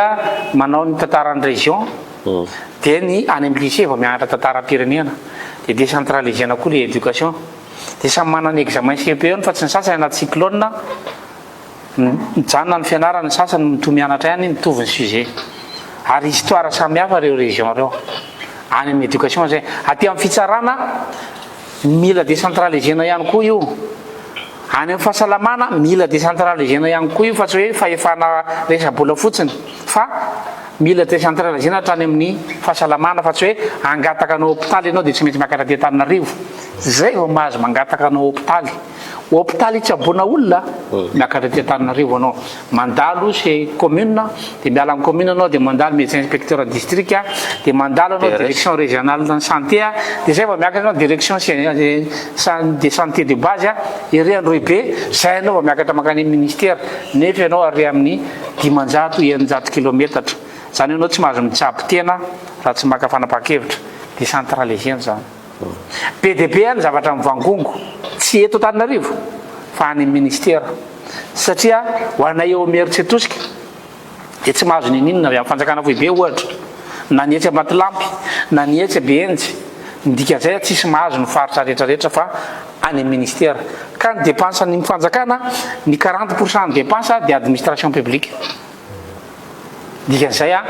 manao ny tantaran'ny région dia ny any amin'ny lycée vao mianatra tantaram-pirenena dia décentralisena koa le éducation. Dia samy manana ny examen CEPE fa tsy ny sasany anaty cyclone mijanona ny fianarana, ny sasany mitohy mianatra ihany mitovy ny sujet. Ary histoire samy hafa reo région reo any amin'ny éducation zay. Aty amin'ny fitsarana mila décentralisena ihany koa io. Any amin'ny fahasalamana mila décentralisena ihany koa io fa tsy hoe fahefana resa-bola fotsiny fa mila décentralisena hatrany amin'ny fahasalamana fa tsy hoe angataka anao hôpitaly ianao dia tsy maintsy miakatra ty Antananarivo. Zay vao mahazo mangataka anao hôpitaly. Hôpitaly tsy abona olona miakatra ty Antananarivo anao mandalo chez commune dia miala amin'ny commune anao dia mandalo médecin inspecteur district dia mandalo anao direction régionale de santé dia zay vao miakatra anao direction de santé de base ery Androibe zay anao vao miakatra makany ministère nefa ianao ary amin'ny 500-900 km. Zany ianao tsy mahazo mitsabo tena raha tsy maka fanapahan-kevitra décentralisena zany. PDP ny zavatra mivangongo tsy eto Antananarivo fa any ministère satria ho anay eo meritry atosika dia tsy mahazo ninina avy amin'ny fanjakana foibe ohatra na nietsy Ambatolampy na nietsy Benjy. Dikan'izay tsisy mahazo ny faritra rehetrarehetra fa any ministère resaka ny dépense ny fanjakana ny 40% ny dépense de administration publique dikan'izay a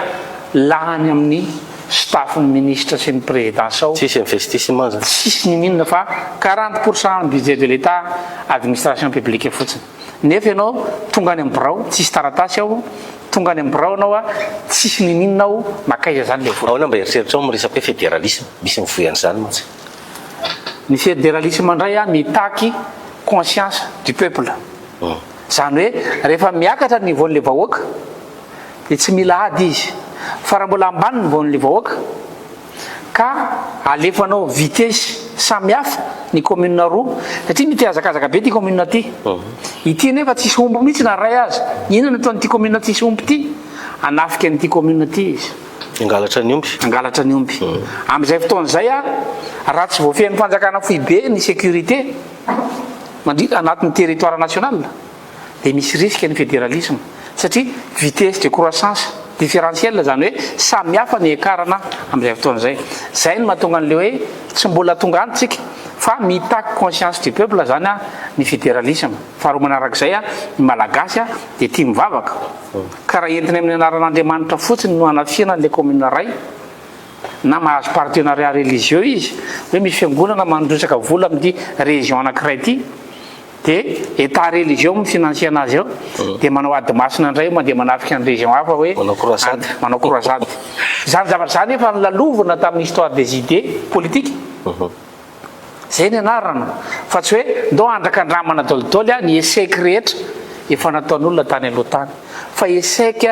lahany amin'ny staffny ministre sy ny présidence ao tsisy investissement zany tsisy ny minina fa 40% budget de l'état administration publique fotsiny nefa ianao tonga any amin'ny birao tsisy taratasy ao tonga any amin'ny birao anao a tsisy ny minina ao makaiza zany le vola. ao na mba eritreritra ao miresaky hoe fédéralisme misy mivoyan'izany motsy. Ny fédéralisme indray a mitaky conscience du peuple zany hoe rehefa miakatra ny nivaon'le vahoaka de tsy mila ady izy fa raha mbola ambany ny nivaon'le vahoaka ka alefanao vitesy samihafa ny commune roa satria mity azakazaka be ty commune ty ity nefa tsisy omby mihitsy na ray azy inona ataon'ity commune tsisy omby ty anafika an'ity commune ty izy angalatra ny omby angalatra ny omby amin'izay fotoan'izay a raha tsy voafehan'ny fanjakana fohy be ny sécurité anatin'ny territoire national de misy risque ny fédéralisme satria vitesse de croissance différentielle zany hoe samihafa ny ekarana amin'izay fotoan'izay zay no mahatonga an'le hoe tsy mbola tonga antsika fa mitaky conscience du peuple zany a ny fédéralisme faharoa manarak'izay a ny malagasy a de tia mivavaka ka raha entina amin'ny anaran'andriamanitra fotsiny no anafiana n'le commune ray na mahazo partenariat religieux izy hoe misy fiangonana mandrosaka vola amin'ity région anankiray ty de état religieux mifinansie anazy eo de manao ady masina indray mandeha manafika ny région hafa hoe manao croisade zany zavatra zany efa nilalovana tamin'ny histoire des idées politiques zay ny anarana fa tsy hoe ndao andraka andramana dolidoly a ny échec rehetra efa nataon'olona tany aloha tany fa échec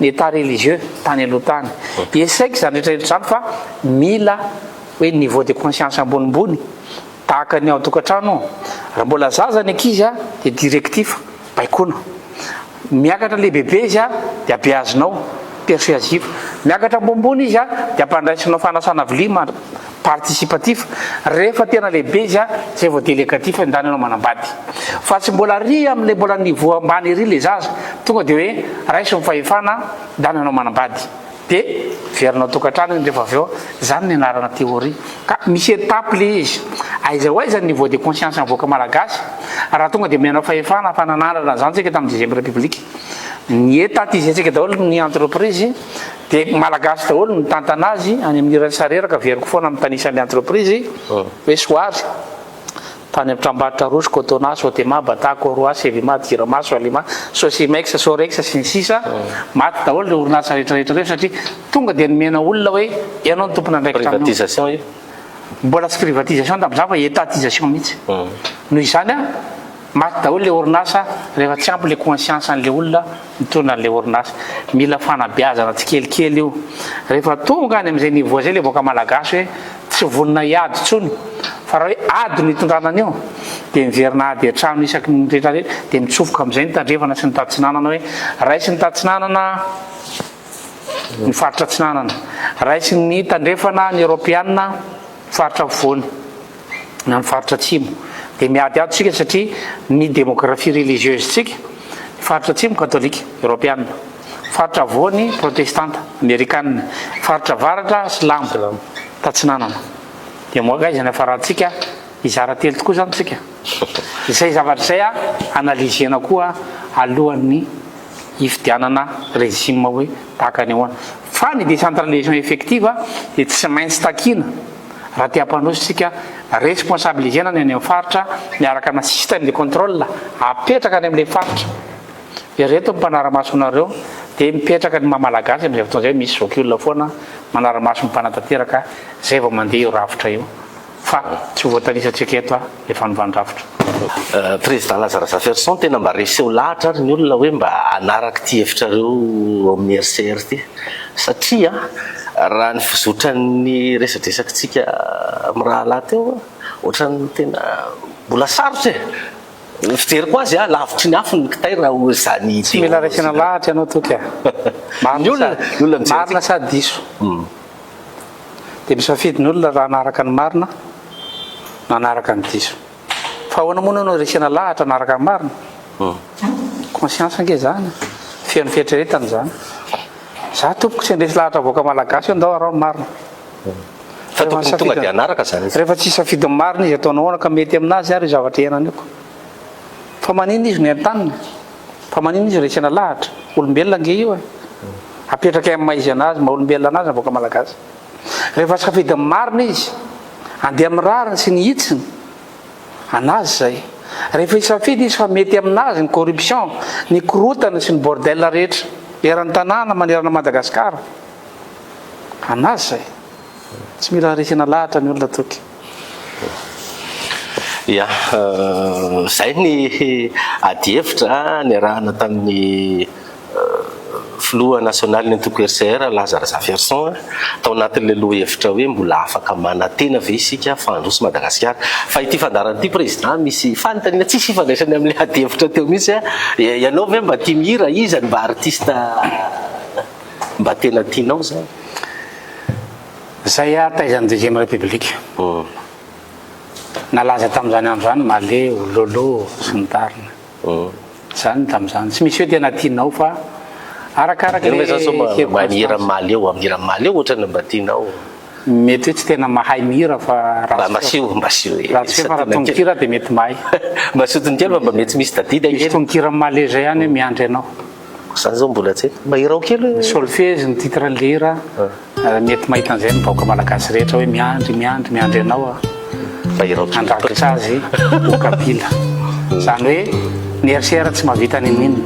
ny état religieux tany aloha tany échec zany rehetrarehetra zany fa mila hoe niveau de conscience ambonimbony tahaka ny ao tokantrano raha mbola zaza ny ankizy a de directif baikona miakatra le bebe izy a de abeazonao persuasif miakatra ambombony izy a de ampandraisinao fanasana vilia participatif rehefa tena lehibe izy a zay vao délégatif ndany anao manambady fa tsy mbola ry amin'le mbola niveau ambany ry le zaza tonga de hoe raiso mifahefana ndany anao manambady de verinao tokantrano iny rehefa avy eo zany ny anarana théorie ka misy étape le izy aiza ho aiza niveau de conscience avoaka malagasy raha tonga de menao fahefana fananarana zany tsika tamin'ny 10e république ny étatisé tsika daholo ny entreprise de malagasy daholo ny tantanazy any amin'ny irasareraka veriko foana amin'ny tanisan'le entreprise hoe soary tany amin'ny trambarotra rosy cotona sotema bata coroa sevima tiramaso alima sosimex sorex sy ny sisa maty daholo le orinasa rehetrarehetra reo satria tonga de nomena olona hoe ianao ny tompona privatisation io mbola tsy privatisation tam'izany fa étatisation mihitsy noho izany a maty daholo le orinasa rehefa tsy ampy le conscience an'le olona mitondra an'le orinasa mila fanabeazana tsy kelikely io rehefa tonga any amin'izay niveau zay le voaka malagasy hoe tsy vonina iady tsony fa raha hoe ady ny itondranana io de miverina ady atrano isaky ny rehetrarehetra de mitsofoka amin'izay ny tandrefana sy ny taditsinanana hoe raisy ny taditsinanana ny faritra tsinanana raisy ny tandrefana ny européanna faritra voany na ny faritra atsimo de miady ady tsika satria ny démographie religieuse tsika faritra atsimo katolika européanna faritra voany protestante américanne faritra varatra slamo tatsinanana de moakaizany afaratsika izara telo tokoa zany tsika izay zavatra zay a analysena koa alohan'ny ifidianana régime hoe tahaka ny ahoana fa ny décentralisation effective de tsy maintsy takina raha tiampandrositsika responsabilisena ny any amin'ny faritra miaraka na système de contrôle apetraka any amin'le faritra reto mpanaramaso anareo de mipetraka ny mamalagasy am'izay fotoan'izay misy zoky olona foana manaramaso mpanatateraka zay vao mandeha io rafitra io fa tsy voatanisatsika eto a le fanovandravitra président Lazare Zaferson tena mba reseho lahatra ary ny olona hoe mba anaraky ty hevitrareo amin'ny RCR ty satria raha ny fizotran'ny resadresakytsika amin'ny raha lahy teo ohatrany tena mbola sarotra e fijeriko azy a lavitry ny afo ny kitay raha ho zany tsy mila raisina lahatra ianao toky a marina sady diso de misafidy ny olona raha anaraka ny marina na anaraka ny diso fa ahoana moa anao resena lahatra anaraka ny marina conscience ange zany fian'ny fietreretany zany za tompoko tsy andresy lahatra voaka malagasy io ndao arao ny marina fa tonga de anaraka zany rehefa tsy safidy ny marina izy ataonao ahoana ka mety aminazy ary zavatra ianany iko fa manina izy ny an-tanina fa manina izy resena lahatra olombelona nge io apetraka amin'ny maizy anazy ma olombelona anazy avoaka malagasy rehefa safidy marina izy andeha amin'ny rariny sy ny hitsiny anazy zay rehefa isafidy izy fa mety aminazy ny corruption ny korotana sy ny bordel rehetra eran'ny tanàna manerana Madagasikara anazy zay tsy mila resena lahatra ny olona toky ya zay ny adihevitra ny arahana tamin'ny filoha nasionaly ny antoko RCR Lazare Zafiarson tao anatin'le lohahevitra hoe mbola afaka manantena ve isika fandroso Madagasikara fa ity fandarana ity président misy fanontaniana tsisy ifandraisany amin'ny adihevitra teo mihitsy ianao ve mba tia mihira izany mba artiste mba tena tianao zany zay taizan'ny deuxième république nalaza tamin'izany andro zany male ololo sy ny tarina zany tamin'izany tsy misy hoe tena tianao fa arakaraka mihira maleo amihira maleo ohatrany mba tianao mety hoe tsy tena mahay mihira fa masio raha tsy hoe fa raha tononkira dia mety mahay masotony kely fa mba mety misy tadida misy tononkira male zay ihany hoe miandry ianao zany zao mbola tsy mba hirao kely solfège ny titre lera mety mahita an'izay ny vahoaka malagasy rehetra hoe miandry ianao mba hirao andrakitra azy okapila zany hoe ny RCR tsy mahavita ninina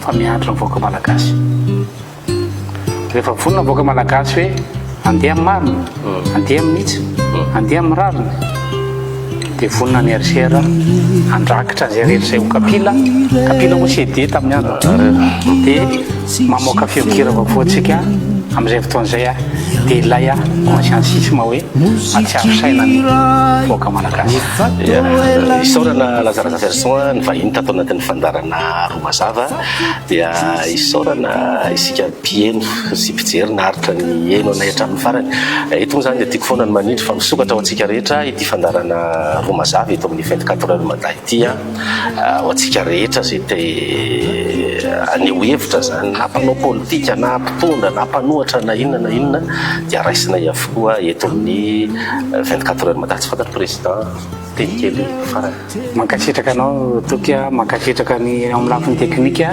fa miandry ny vahoaka malagasy rehefa vonona ny vahoaka malagasy hoe andeha amin'ny marina andeha amin'ny hitsy andeha amin'ny rarina dia vonona ny RCR andrakitra zay rehetra zay okapila moa CD tamin'ny andro dia mamoaka feonkira vaofoantsika amin'izay fotoan'izay dia ilay conscientisme hoe matsiaro saina ny vahoaka malagasy isaorana Lazare Zafiarson ny vahiny tato anatin'ny fandarana Roa Mazava dia isaorana isika mpieno sy mpijery naharitra ny eno anay hatramin'ny farany itony zany dia tiako foana ny manindry fa misokatra ho antsika rehetra ity fandarana Roa Mazava eto amin'ny 24 heures mada ity ho antsika rehetra zay te aneho hevitra zany na mpanao politika na mpitondra na mpanohatra na inona dia raisina avokoa eto amin'ny 24 heures mada tsy fantatro président teny kely farany mankasitraka anao toky mankasitraka ny amin'ny lafiny teknika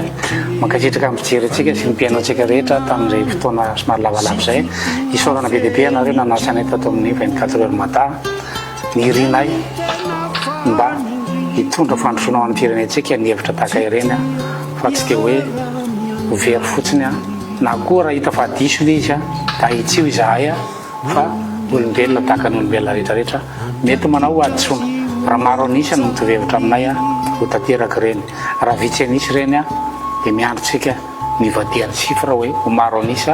mankasitraka amin'ny fijery antsika sy ny mpiaino antsika rehetra tamin'izay fotoana somary lavalava zay isaorana be dia be anareo nanatsanay tato amin'ny 24 heures mada nirinay mba hitondra fandrosoana ho an'ny firenentsika ny hevitra tahaka ireny fa tsy dia hoe very fotsiny na koa raha hita fa diso le izy da hitsio izahay fa olombelona tahaka ny olombelona rehetrarehetra mety manao aditsona raha maro anisy no mitovy hevitra aminay ho tanteraka ireny raha vitsy anisy ireny dia miandrotsika mivadiany sifra hoe ho maro anisy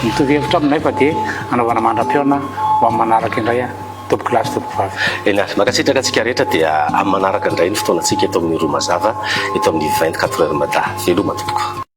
mitovy hevitra aminay fa dia anaovana mandram-peona ho amin'ny manaraka indray topo kilasy topo vavy makasitraka antsika rehetra dia amin'ny manaraka indray ny fotoana antsika eto amin'ny Roa Mazava eto amin'ny 24 heures mada veloma tompoko